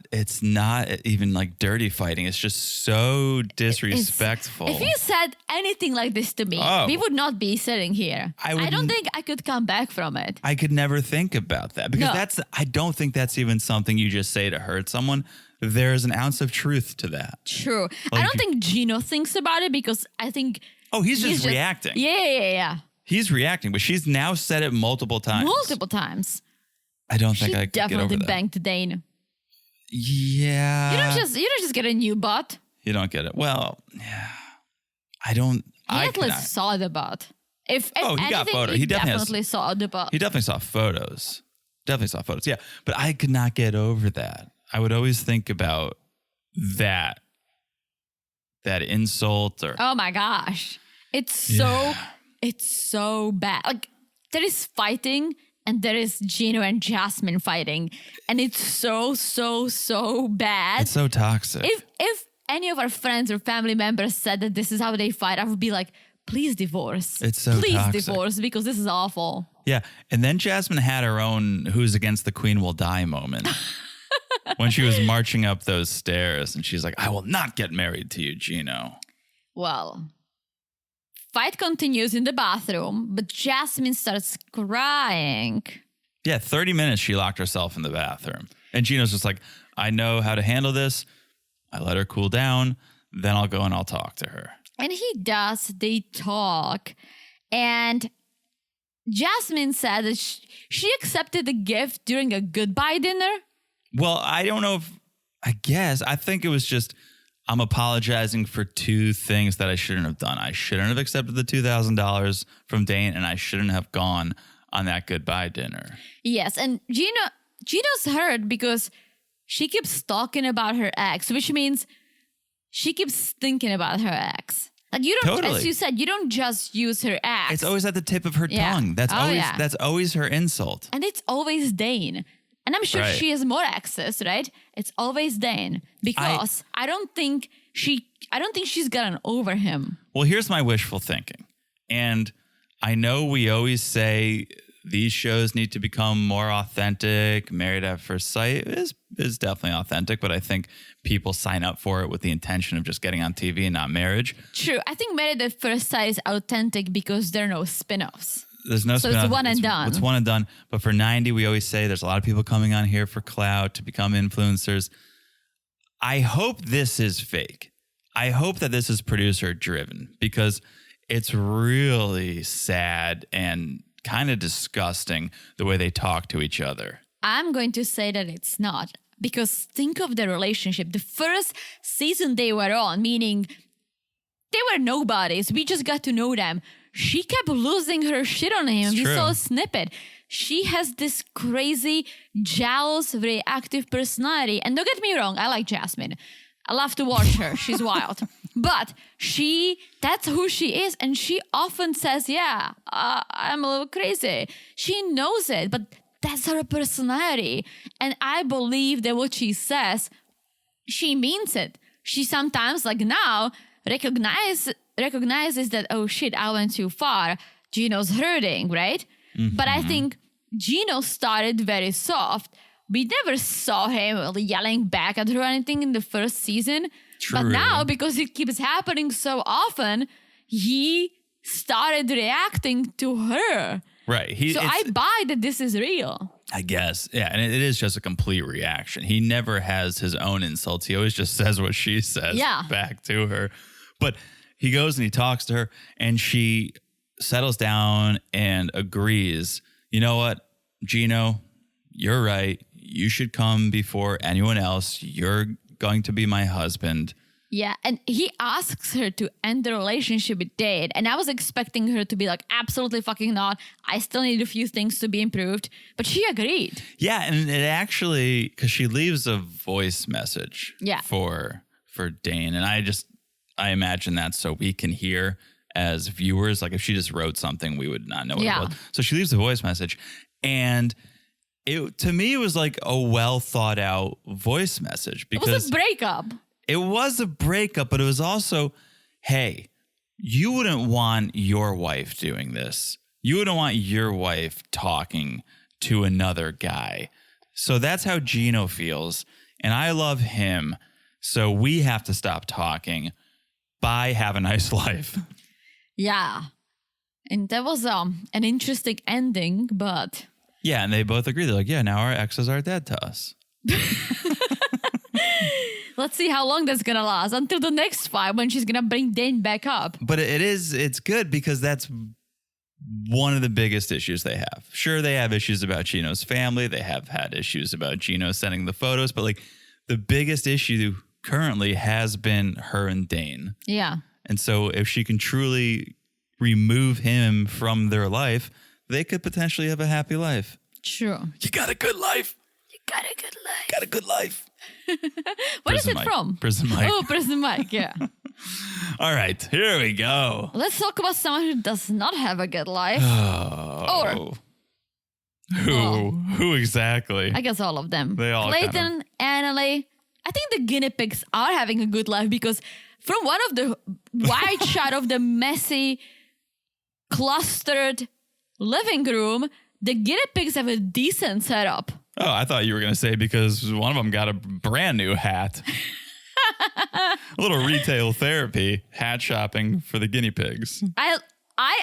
even like dirty fighting. It's just so disrespectful. If you said anything like this to me, we would not be sitting here. I don't think I could come back from it. I could never think about that because I don't think that's even something you just say to hurt someone. There's an ounce of truth to that. True. I don't think Gino thinks about it because I think... Oh, he's just reacting. Yeah. he's reacting, but she's now said it multiple times. Multiple times. I don't think I could get over definitely that. banged Dane. Yeah. You don't just get a new butt. You don't get it. Well, yeah. I don't. He at least saw the butt. If he anything, got photos. He definitely saw the butt. He definitely saw photos. Yeah. But I could not get over that. I would always think about that insult or. Oh my gosh. It's so bad. Like there is fighting and there is Gino and Jasmine fighting. And it's so bad. It's so toxic. If any of our friends or family members said that this is how they fight, I would be like, please divorce. It's so Please toxic. divorce because this is awful. Yeah. And then Jasmine had her own "who's against the queen will die" moment. When she was marching up those stairs and she's like, I will not get married to you, Gino. Well, fight continues in the bathroom, but Jasmine starts crying. Yeah, 30 minutes she locked herself in the bathroom. And Gino's just like, I know how to handle this. I let her cool down. Then I'll go and I'll talk to her. And he does. They talk. And Jasmine said that she accepted the gift during a goodbye dinner. Well, I don't know I think it was just, I'm apologizing for two things that I shouldn't have done. I shouldn't have accepted the $2,000 from Dane, and I shouldn't have gone on that goodbye dinner. Yes, and Gino's hurt because she keeps talking about her ex, which means she keeps thinking about her ex. Like you don't, Totally. As you said, you don't just use her ex. It's always at the tip of her tongue. That's always her insult. And it's always Dane. And I'm sure she has more access, right? It's always Dane because I don't think she's gotten over him. Well, here's my wishful thinking. And I know we always say these shows need to become more authentic. Married at First Sight is definitely authentic, but I think people sign up for it with the intention of just getting on TV and not marriage. True. I think Married at First Sight is authentic because there are no spin-offs. There's no spin-off. It's one and done. It's one and done. But for 90, we always say there's a lot of people coming on here for clout to become influencers. I hope this is fake. I hope that this is producer driven because it's really sad and kind of disgusting the way they talk to each other. I'm going to say that it's not because think of the relationship. The first season they were on, meaning they were nobodies. We just got to know them. She kept losing her shit on him. We saw a snippet. She has this crazy, jealous, reactive personality. And don't get me wrong, I like Jasmine. I love to watch her. She's wild. But that's who she is. And she often says, I'm a little crazy. She knows it, but that's her personality. And I believe that what she says, she means it. She sometimes, like now, recognizes that, oh shit, I went too far. Gino's hurting, right? Mm-hmm. But I think Gino started very soft. We never saw him yelling back at her or anything in the first season. True. But now, because it keeps happening so often, he started reacting to her. Right. I buy that this is real. I guess. Yeah. And it is just a complete reaction. He never has his own insults. He always just says what she says back to her. But he goes and he talks to her and she settles down and agrees. You know what, Gino, you're right. You should come before anyone else. You're going to be my husband. Yeah. And he asks her to end the relationship with Dade. And I was expecting her to be like, absolutely fucking not. I still need a few things to be improved. But she agreed. Yeah. And it actually, because she leaves a voice message for Dane. And I imagine that so we can hear as viewers. Like if she just wrote something, we would not know what it was. So she leaves a voice message. And to me, it was like a well thought out voice message. Because it was a breakup. It was a breakup, but it was also, hey, you wouldn't want your wife doing this. You wouldn't want your wife talking to another guy. So that's how Gino feels. And I love him. So we have to stop talking. Bye. Have a nice life. Yeah. And that was an interesting ending, but... Yeah, and they both agree. They're like, yeah, now our exes are dead to us. Let's see how long that's going to last until the next fight when she's going to bring Dane back up. But it's good because that's one of the biggest issues they have. Sure, they have issues about Gino's family. They have had issues about Gino sending the photos, but like the biggest issue currently has been her and Dane. Yeah. And so if she can truly remove him from their life, they could potentially have a happy life. True. You got a good life. You got a good life. Got a good life. What is it from? Prison Mike. Oh, Prison Mike, yeah. All right, here we go. Let's talk about someone who does not have a good life. Oh. Who exactly? I guess all of them. They all Clayton, Anali. I think the guinea pigs are having a good life because from one of the wide shot of the messy, clustered living room, the guinea pigs have a decent setup. Oh, I thought you were going to say because one of them got a brand new hat. A little retail therapy, hat shopping for the guinea pigs. I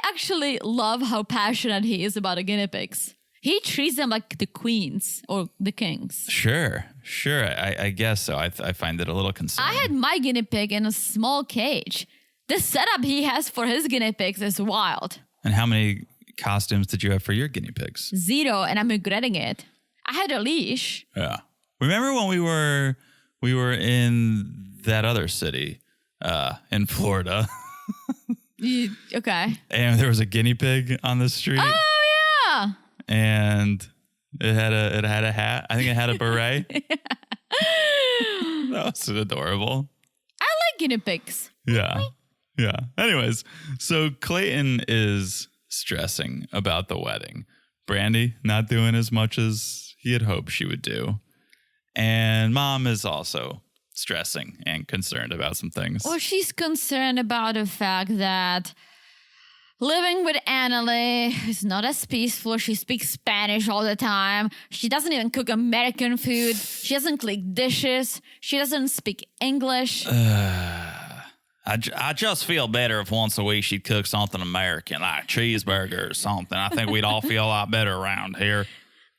actually love how passionate he is about the guinea pigs. He treats them like the queens or the kings. Sure. I guess so. I find it a little concerning. I had my guinea pig in a small cage. The setup he has for his guinea pigs is wild. And how many costumes did you have for your guinea pigs? 0, and I'm regretting it. I had a leash. Yeah. Remember when we were in that other city in Florida? Okay. And there was a guinea pig on the street. Oh yeah. And it had a hat. I think it had a beret. That was adorable. I like guinea pigs. Yeah. Anyways, so Clayton is stressing about the wedding. Brandy not doing as much as he had hoped she would do. And Mom is also stressing and concerned about some things. Well, she's concerned about the fact that living with Anali is not as peaceful. She speaks Spanish all the time. She doesn't even cook American food. She doesn't clean dishes. She doesn't speak English. I just feel better if once a week she'd cook something American, like cheeseburger or something. I think we'd all feel a lot better around here.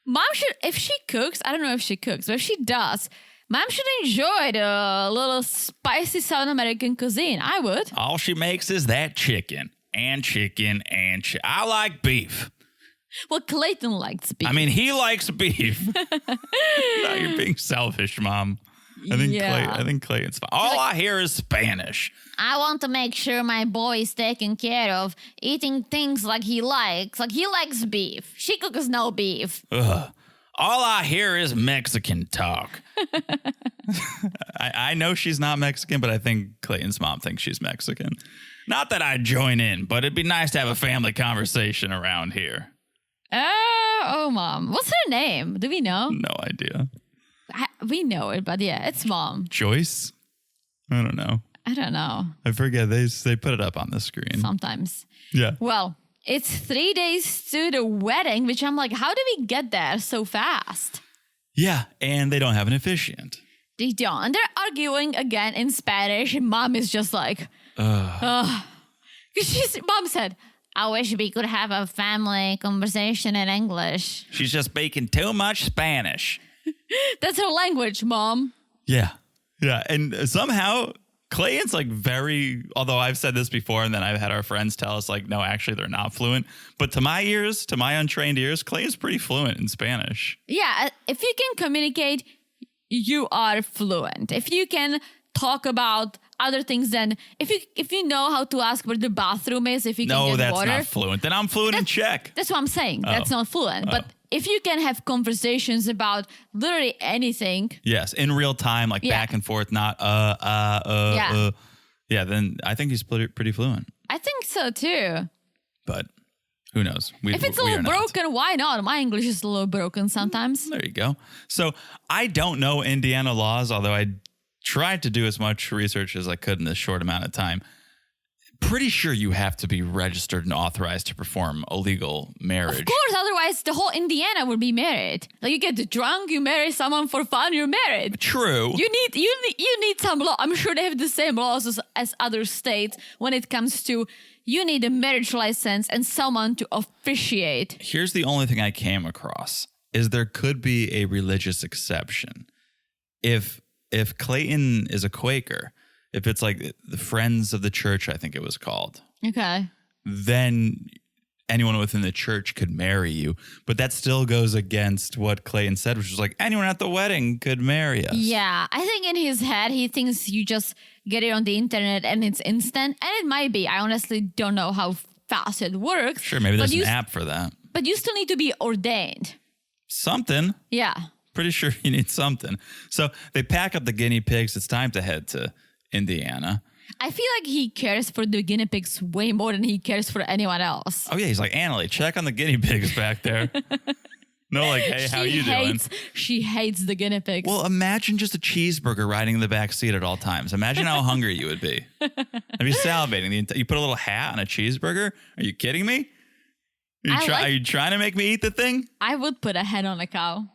Mom should, if she cooks, I don't know if she cooks, but if she does, Mom should enjoy the little spicy South American cuisine. I would. All she makes is that chicken. I like beef. Well, Clayton likes beef. I mean, he likes beef. No, you're being selfish, Mom. I think Clayton's fine. All I hear is Spanish. I want to make sure my boy is taken care of, eating things like he likes. Like he likes beef. She cooks no beef. Ugh. All I hear is Mexican talk. I know she's not Mexican, but I think Clayton's mom thinks she's Mexican. Not that I'd join in, but it'd be nice to have a family conversation around here. Oh, Mom. What's her name? Do we know? No idea. We know it, but yeah, it's Mom. Joyce? I don't know. I forget. They put it up on the screen. Sometimes. Yeah. Well, it's 3 days to the wedding, which I'm like, how do we get there so fast? Yeah, and they don't have an officiant. They don't. And they're arguing again in Spanish, and Mom is just like, Mom said, I wish we could have a family conversation in English. She's just speaking too much Spanish. That's her language, Mom. Yeah. And somehow Clayton's like although I've said this before and then I've had our friends tell us like, no, actually they're not fluent. But to my untrained ears, Clayton's pretty fluent in Spanish. Yeah. If you can communicate, you are fluent. If you can talk about other things, then if you know how to ask where the bathroom is, if you can get water. No, that's not fluent. Then I'm fluent in Czech. That's what I'm saying. That's not fluent. But if you can have conversations about literally anything. Yes, in real time, like back and forth, not yeah, then I think he's pretty fluent. I think so too. But who knows? If it's a little broken, why not? My English is a little broken sometimes. There you go. So I don't know Indiana laws, although I tried to do as much research as I could in this short amount of time. Pretty sure you have to be registered and authorized to perform a legal marriage. Of course, otherwise the whole Indiana would be married. Like you get drunk, you marry someone for fun, you're married. True. You need some law. I'm sure they have the same laws as other states when it comes to you need a marriage license and someone to officiate. Here's the only thing I came across is there could be a religious exception. If Clayton is a Quaker, if it's like the Friends of the Church, I think it was called. Okay. Then anyone within the church could marry you. But that still goes against what Clayton said, which was like, anyone at the wedding could marry us. Yeah, I think in his head, he thinks you just get it on the internet and it's instant. And it might be. I honestly don't know how fast it works. Sure, maybe there's an app for that. But you still need to be ordained. Something. Yeah. Pretty sure you need something. So they pack up the guinea pigs. It's time to head to Indiana. I feel like he cares for the guinea pigs way more than he cares for anyone else. Oh, yeah. He's like, Anali, check on the guinea pigs back there. No, like, hey, how you doing? She hates the guinea pigs. Well, imagine just a cheeseburger riding in the back seat at all times. Imagine how hungry you would be. I'd be salivating. You put a little hat on a cheeseburger? Are you kidding me? Are you trying to make me eat the thing? I would put a head on a cow.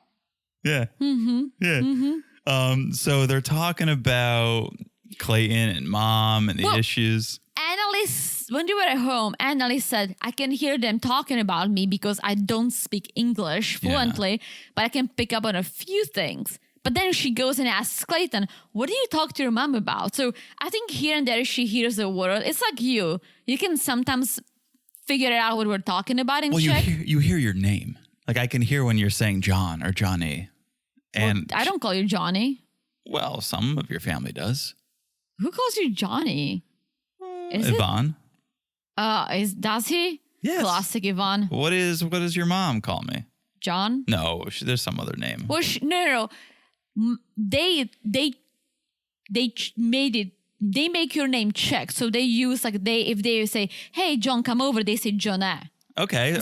Yeah. Mm-hmm. Yeah. Mm-hmm. So they're talking about Clayton and mom and the issues. Annalise, when they were at home, Annalise said, I can hear them talking about me because I don't speak English fluently, but I can pick up on a few things. But then she goes and asks Clayton, what do you talk to your mom about? So I think here and there she hears a word. It's like you. You can sometimes figure out what we're talking about and check. You hear your name. Like I can hear when you're saying John or Johnny. And I don't call you Johnny. Well, some of your family does. Who calls you Johnny? Yvonne. Does he? Yes. Classic Yvonne. What does your mom call me? John? No, there's some other name. Well, no. They made it. They make your name check. So they use if they say, hey, John, come over, they say Johnny. Okay.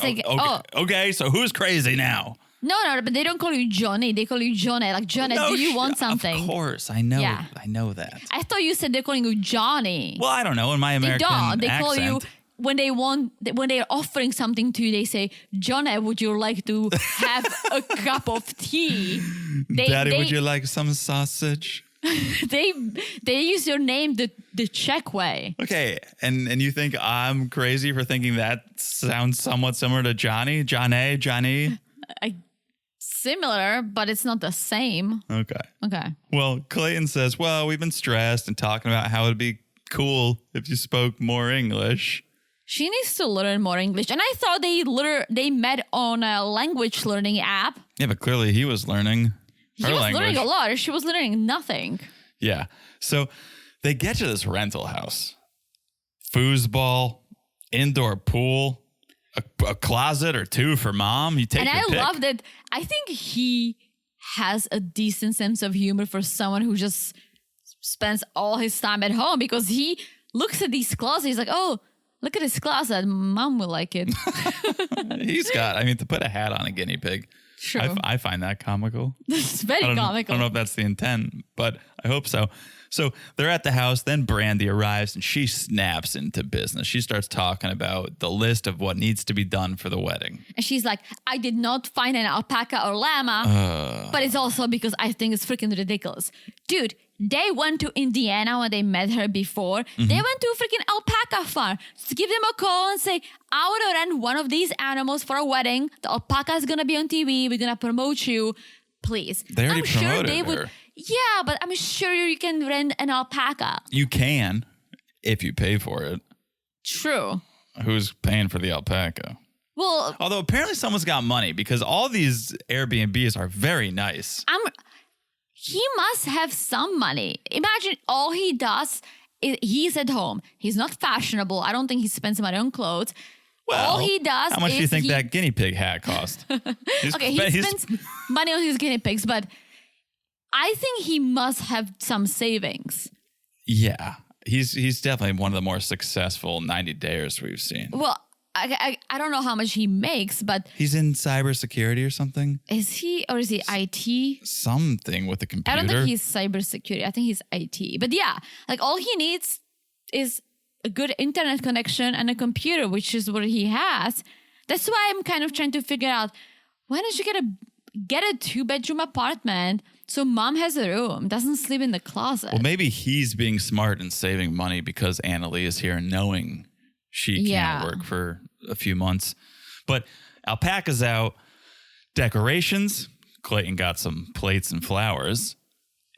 Okay. So who's crazy now? No, but they don't call you Johnny. They call you Johnny. Like, Johnny, do you want something? Of course. I know. Yeah. I know that. I thought you said they're calling you Johnny. Well, I don't know. In my American accent. They call you, when they're offering something to you, they say, Johnny, would you like to have a cup of tea? Daddy, would you like some sausage? They use your name the Czech way. Okay, and you think I'm crazy for thinking that sounds somewhat similar to Johnny? Johnny? Similar, but it's not the same. Okay. Well, Clayton says, well, we've been stressed and talking about how it'd be cool if you spoke more English. She needs to learn more English. And I thought they met on a language learning app. Yeah, but clearly he was learning He was learning a lot. She was learning nothing. Yeah. So they get to this rental house. Foosball, indoor pool, a closet or two for mom. You take your pick. And I love that. I think he has a decent sense of humor for someone who just spends all his time at home, because he looks at these closets. He's like, oh, look at his closet. Mom will like it. To put a hat on a guinea pig. True. I find that comical. It's very comical. I don't know if that's the intent, but I hope so. So they're at the house. Then Brandy arrives and she snaps into business. She starts talking about the list of what needs to be done for the wedding. And she's like, I did not find an alpaca or llama, but it's also because I think it's freaking ridiculous. Dude, they went to Indiana when they met her before. Mm-hmm. They went to a freaking alpaca farm. Just give them a call and say, I want to rent one of these animals for a wedding. The alpaca is going to be on TV. We're going to promote you. Please. They already promoted her. Yeah, but I'm sure you can rent an alpaca. You can, if you pay for it. True. Who's paying for the alpaca? Well, although apparently someone's got money, because all these Airbnbs are very nice. He must have some money. Imagine all he does is he's at home. He's not fashionable. I don't think he spends money on clothes. Well, all he does. How much do you think that guinea pig hat cost? He spends money on his guinea pigs, but I think he must have some savings. Yeah, he's definitely one of the more successful 90-dayers we've seen. Well, I don't know how much he makes, but he's in cybersecurity or something. Is he, or is he IT? Something with the computer. I don't think he's cybersecurity. I think he's IT. But yeah, like all he needs is a good internet connection and a computer, which is what he has. That's why I'm kind of trying to figure out, why don't you get a 2-bedroom apartment so mom has a room, doesn't sleep in the closet? Well, maybe he's being smart and saving money because Anali is here, knowing she can't work for a few months. But alpaca's out. Decorations. Clayton got some plates and flowers.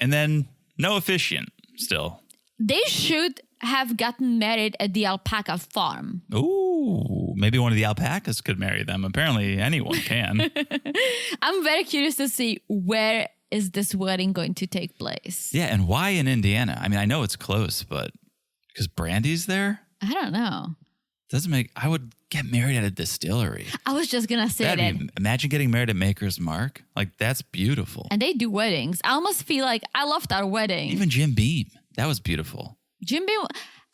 And then no officiant still. They should have gotten married at the alpaca farm. Ooh. maybe one of the alpacas could marry them. Apparently anyone can. I'm very curious to see where is this wedding going to take place. Yeah, and why in Indiana? I mean, I know it's close, but because Brandy's there? I don't know. I would get married at a distillery. I was just going to say that. Imagine getting married at Maker's Mark. Like, that's beautiful. And they do weddings. I almost feel like I loved our wedding. Even Jim Beam. That was beautiful. Jim Beam.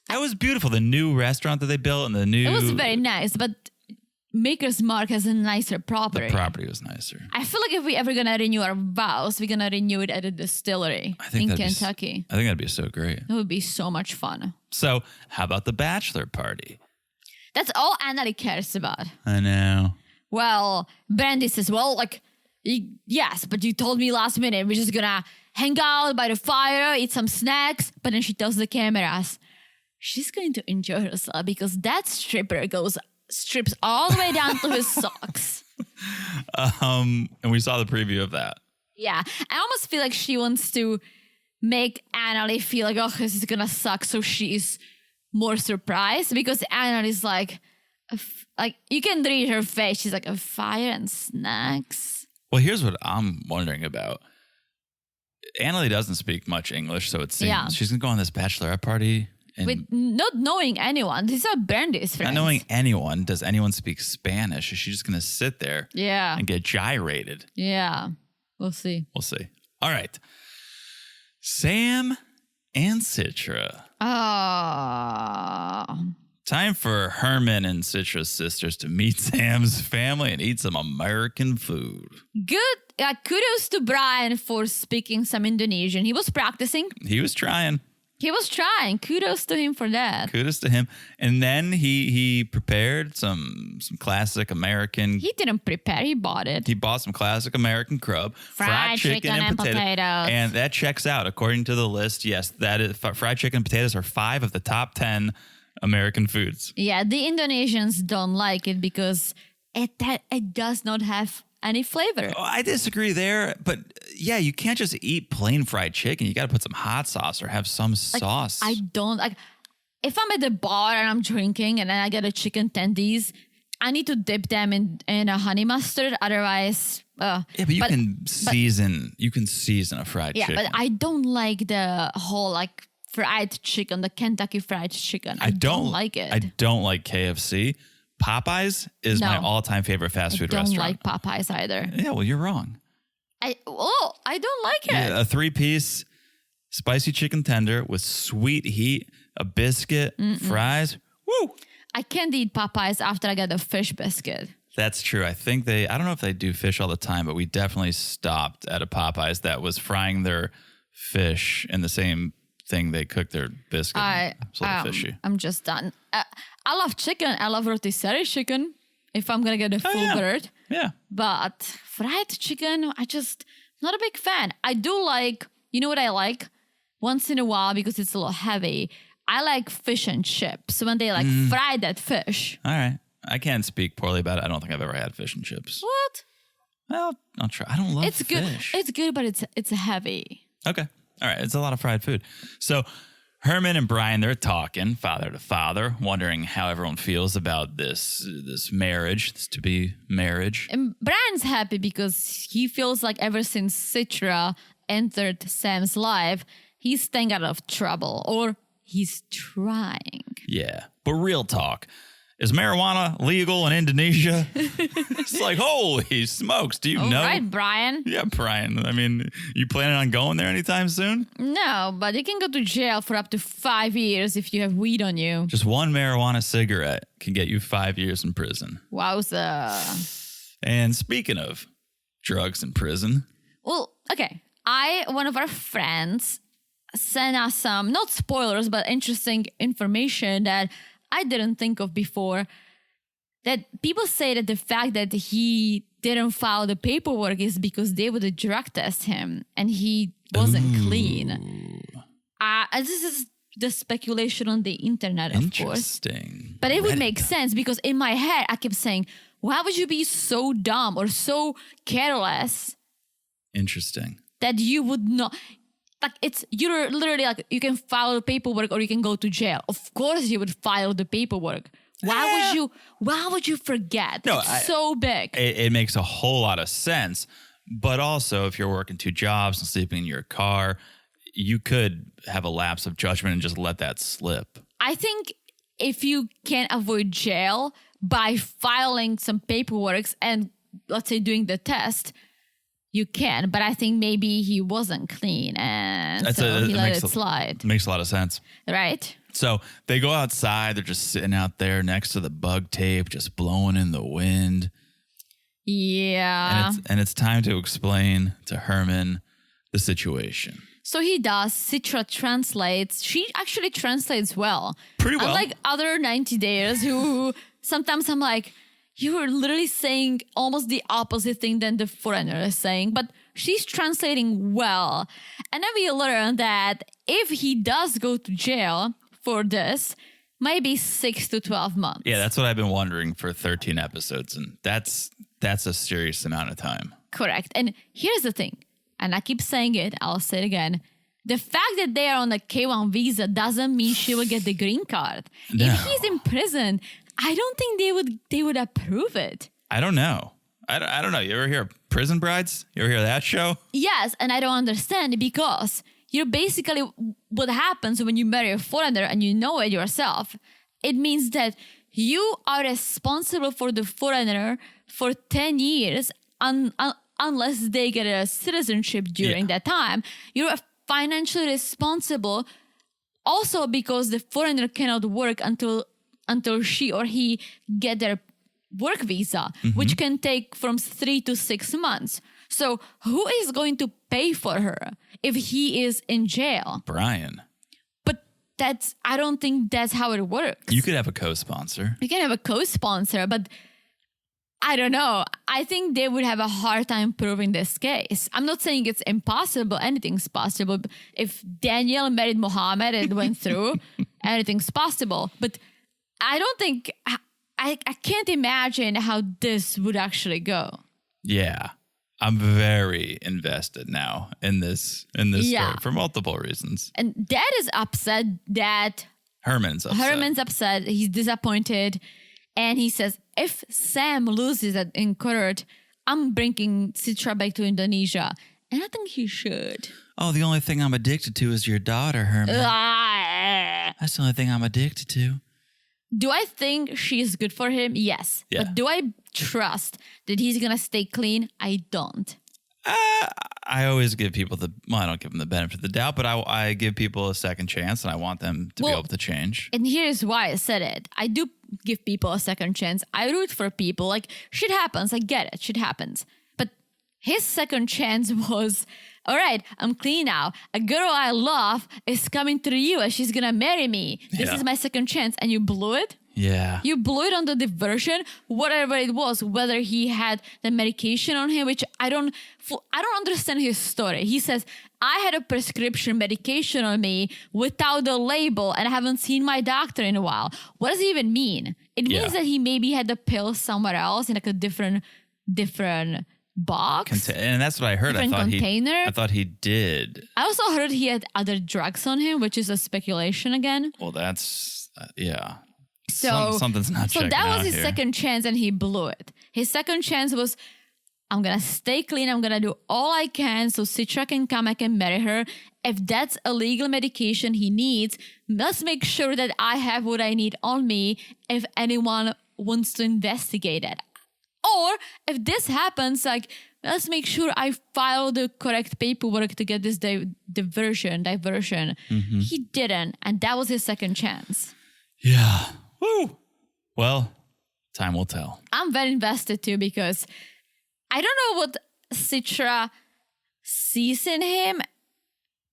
That was beautiful. The new restaurant that they built and the new... It was very nice, but Maker's Mark has a nicer property. The property was nicer. I feel like if we ever going to renew our vows, we're going to renew it at a distillery in Kentucky. I think that'd be so great. It would be so much fun. So, how about the bachelor party? That's all Anali cares about. I know. Well, Brandy says, yes, but you told me last minute we're just gonna hang out by the fire, eat some snacks. But then she tells the cameras she's going to enjoy herself because that stripper strips all the way down to his socks. And we saw the preview of that. Yeah, I almost feel like she wants to make Anali feel like, this is gonna suck, so she's more surprised because Anali's like you can read her face. She's like, a fire and snacks. Well, here's what I'm wondering about. Anali doesn't speak much English, so it seems she's gonna go on this bachelorette party with not knowing anyone. These are Brandy's friends. Not knowing anyone. Does anyone speak Spanish? Is she just gonna sit there and get gyrated? Yeah. We'll see. All right. Sam and Citra. Oh. Time for Herman and Citra's sisters to meet Sam's family and eat some American food. Good. Kudos to Brian for speaking some Indonesian. He was practicing. He was trying. Kudos to him for that. Kudos to him. And then he prepared some classic American. He didn't prepare. He bought it. He bought some classic American crab, fried chicken and potatoes. And that checks out according to the list. Yes, that is fried chicken and potatoes are 5 of the top 10 American foods. Yeah, the Indonesians don't like it because it does not have any flavor. Oh, I disagree there, but yeah, you can't just eat plain fried chicken. You got to put some hot sauce or have some sauce. I don't like. If I'm at the bar and I'm drinking and then I get a chicken tendies, I need to dip them in a honey mustard. Otherwise, yeah, but you can season a fried chicken. Yeah, but I don't like the whole fried chicken, the Kentucky fried chicken. I don't like it. I don't like KFC. Popeyes is my all-time favorite fast food restaurant. I don't like Popeyes either. Yeah, well, you're wrong. I don't like it. Yeah, a 3-piece spicy chicken tender with sweet heat, a biscuit, fries. Woo! I can't eat Popeyes after I get a fish biscuit. That's true. I think I don't know if they do fish all the time, but we definitely stopped at a Popeyes that was frying their fish in the same thing they cook their biscuit. It's a little fishy. I'm just done. I love chicken. I love rotisserie chicken if I'm going to get a full bird. Yeah. But fried chicken, not a big fan. I do like, you know what I like? Once in a while, because it's a little heavy, I like fish and chips. When they fry that fish. All right. I can't speak poorly about it. I don't think I've ever had fish and chips. What? Well, I'll try. I don't love fish. It's good, but it's heavy. Okay. All right. It's a lot of fried food. So Herman and Brian, they're talking father to father, wondering how everyone feels about this marriage, this to-be marriage. And Brian's happy because he feels like ever since Citra entered Sam's life, he's staying out of trouble, or he's trying. Yeah. But real talk. Is marijuana legal in Indonesia? It's like, holy smokes. Do you know? All right, Brian. Yeah, Brian. I mean, you planning on going there anytime soon? No, but you can go to jail for up to 5 years if you have weed on you. Just one marijuana cigarette can get you 5 years in prison. Wowza. And speaking of drugs in prison. Well, okay. One of our friends sent us some, not spoilers, but interesting information that I didn't think of before, that people say that the fact that he didn't file the paperwork is because they would drug test him and he wasn't clean. This is the speculation on the internet, of course. Interesting. But it would make sense because in my head, I kept saying, why would you be so dumb or so careless? Interesting. That you would not... You're literally you can file the paperwork or you can go to jail. Of course you would file the paperwork. Why would you forget? No, It's so big. It makes a whole lot of sense. But also, if you're working 2 jobs and sleeping in your car, you could have a lapse of judgment and just let that slip. I think if you can avoid jail by filing some paperwork and let's say doing the test, you can. But I think maybe he wasn't clean and he let it slide. Makes a lot of sense. Right? So they go outside. They're just sitting out there next to the bug tape, just blowing in the wind. Yeah. And it's time to explain to Herman the situation. So he does. Citra translates. She actually translates well. Pretty well. Unlike other 90 days who sometimes I'm like, you were literally saying almost the opposite thing than the foreigner is saying. But she's translating well. And then we learn that if he does go to jail for this, maybe 6 to 12 months. Yeah, that's what I've been wondering for 13 episodes. And that's a serious amount of time. Correct. And here's the thing. And I keep saying it, I'll say it again. The fact that they are on a K1 visa doesn't mean she will get the green card. No. If he's in prison, I don't think they would approve it. I don't know. I don't know. You ever hear of Prison Brides? You ever hear that show? Yes, and I don't understand because you're basically what happens when you marry a foreigner and you know it yourself. It means that you are responsible for the foreigner for 10 years unless they get a citizenship during that time. You're financially responsible also because the foreigner cannot work until she or he get their work visa, which can take from 3 to 6 months. So who is going to pay for her if he is in jail? Brian. But I don't think that's how it works. You could have a co-sponsor. You can have a co-sponsor, but I don't know. I think they would have a hard time proving this case. I'm not saying it's impossible. Anything's possible. If Daniel married Mohammed and it went through, anything's possible. But I don't think... I can't imagine how this would actually go. Yeah. I'm very invested now in this story for multiple reasons. And Dad is upset that... Herman's upset. He's disappointed. And he says, if Sam loses in court, I'm bringing Citra back to Indonesia. And I think he should. Oh, the only thing I'm addicted to is your daughter, Herman. That's the only thing I'm addicted to. Do I think she's good for him? Yes. Yeah. But do I trust that he's going to stay clean? I don't. I always give people I don't give them the benefit of the doubt, but I give people a second chance and I want them to be able to change. And here's why I said it. I do give people a second chance. I root for people. Like, shit happens. I get it. Shit happens. But his second chance was, all right, I'm clean now. A girl I love is coming to the US. She's going to marry me. This is my second chance. And you blew it? Yeah. You blew it on the diversion, whatever it was, whether he had the medication on him, which I don't understand his story. He says, I had a prescription medication on me without the label and I haven't seen my doctor in a while. What does it even mean? It means that he maybe had the pill somewhere else in like a different box. And that's what I heard. Container. I thought he did. I also heard he had other drugs on him, which is a speculation again. Well, that's, So something's not checking out. So that was his here. second chance and he blew it. His second chance was, I'm going to stay clean. I'm going to do all I can so Citra can come back and marry her. If that's a legal medication he needs, let's make sure that I have what I need on me if anyone wants to investigate it. Or if this happens, like, let's make sure I file the correct paperwork to get this diversion. Mm-hmm. He didn't. And that was his second chance. Yeah. Woo. Well, time will tell. I'm very invested too because I don't know what Citra sees in him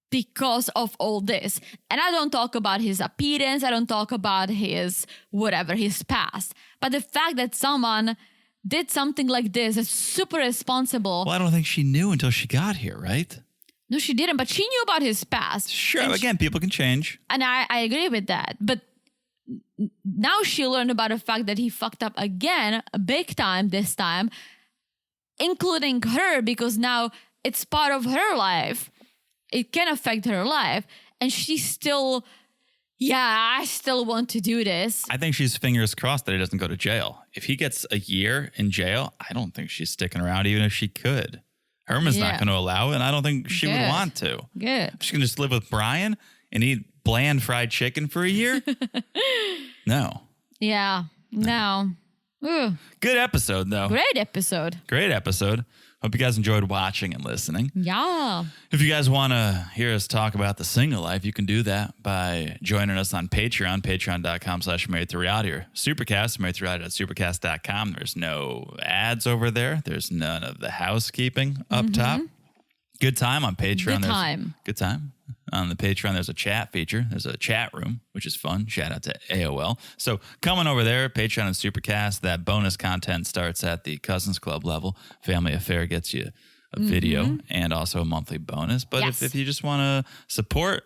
because of all this. And I don't talk about his appearance. I don't talk about his past. But the fact that someone did something like this is super responsible. Well, I don't think she knew until she got here, right? No, she didn't. But she knew about his past. Sure. Again, people can change. And I agree with that. But now she learned about the fact that he fucked up again, big time this time, including her, because now it's part of her life. It can affect her life. And she's still Yeah, I still want to do this. I think she's fingers crossed that he doesn't go to jail. If he gets a year in jail, I don't think she's sticking around even if she could. Herman's not going to allow it, and I don't think she would want to. Good. She can just live with Brian and eat bland fried chicken for a year? No. Yeah, no. Ooh. Good episode, though. Great episode. Great episode. Hope you guys enjoyed watching and listening. Yeah. If you guys want to hear us talk about the single life, you can do that by joining us on Patreon, patreon.com/marriedtoreality, or Supercast, marriedtoreality.supercast.com. There's no ads over there. There's none of the housekeeping up top. Good time on Patreon. Good time. On the Patreon, there's a chat feature. There's a chat room, which is fun. Shout out to AOL. So come on over there, Patreon and Supercast. That bonus content starts at the Cousins Club level. Family Affair gets you a video and also a monthly bonus. But if you just want to support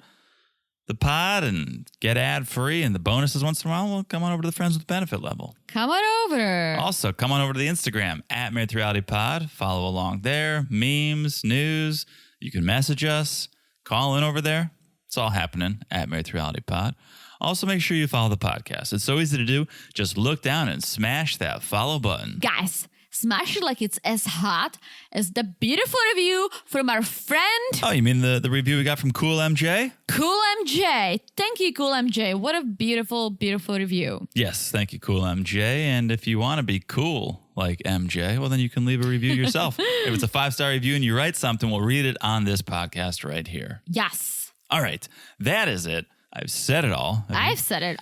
the pod and get ad-free and the bonuses once in a while, well, come on over to the Friends with Benefit level. Come on over. Also, come on over to the Instagram, @MarriedToRealityPod. Follow along there. Memes, news. You can message us. Call in over there. It's all happening at @MarriedToRealityPod. Also, make sure you follow the podcast. It's so easy to do. Just look down and smash that follow button. Guys, smash it like it's as hot as the beautiful review from our friend. Oh, you mean the review we got from Cool MJ? Cool MJ. Thank you, Cool MJ. What a beautiful, beautiful review. Yes, thank you, Cool MJ. And if you want to be cool like MJ, well, then you can leave a review yourself. If it's a 5-star review and you write something, we'll read it on this podcast right here. Yes. All right. That is it. I've said it all. I've said it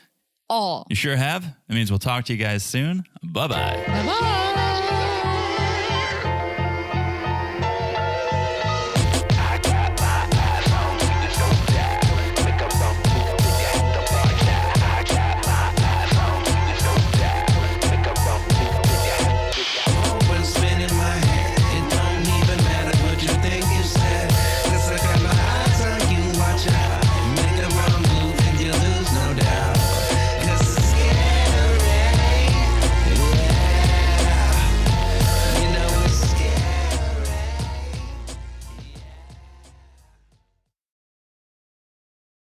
all. You sure have? It means we'll talk to you guys soon. Bye-bye. Bye-bye.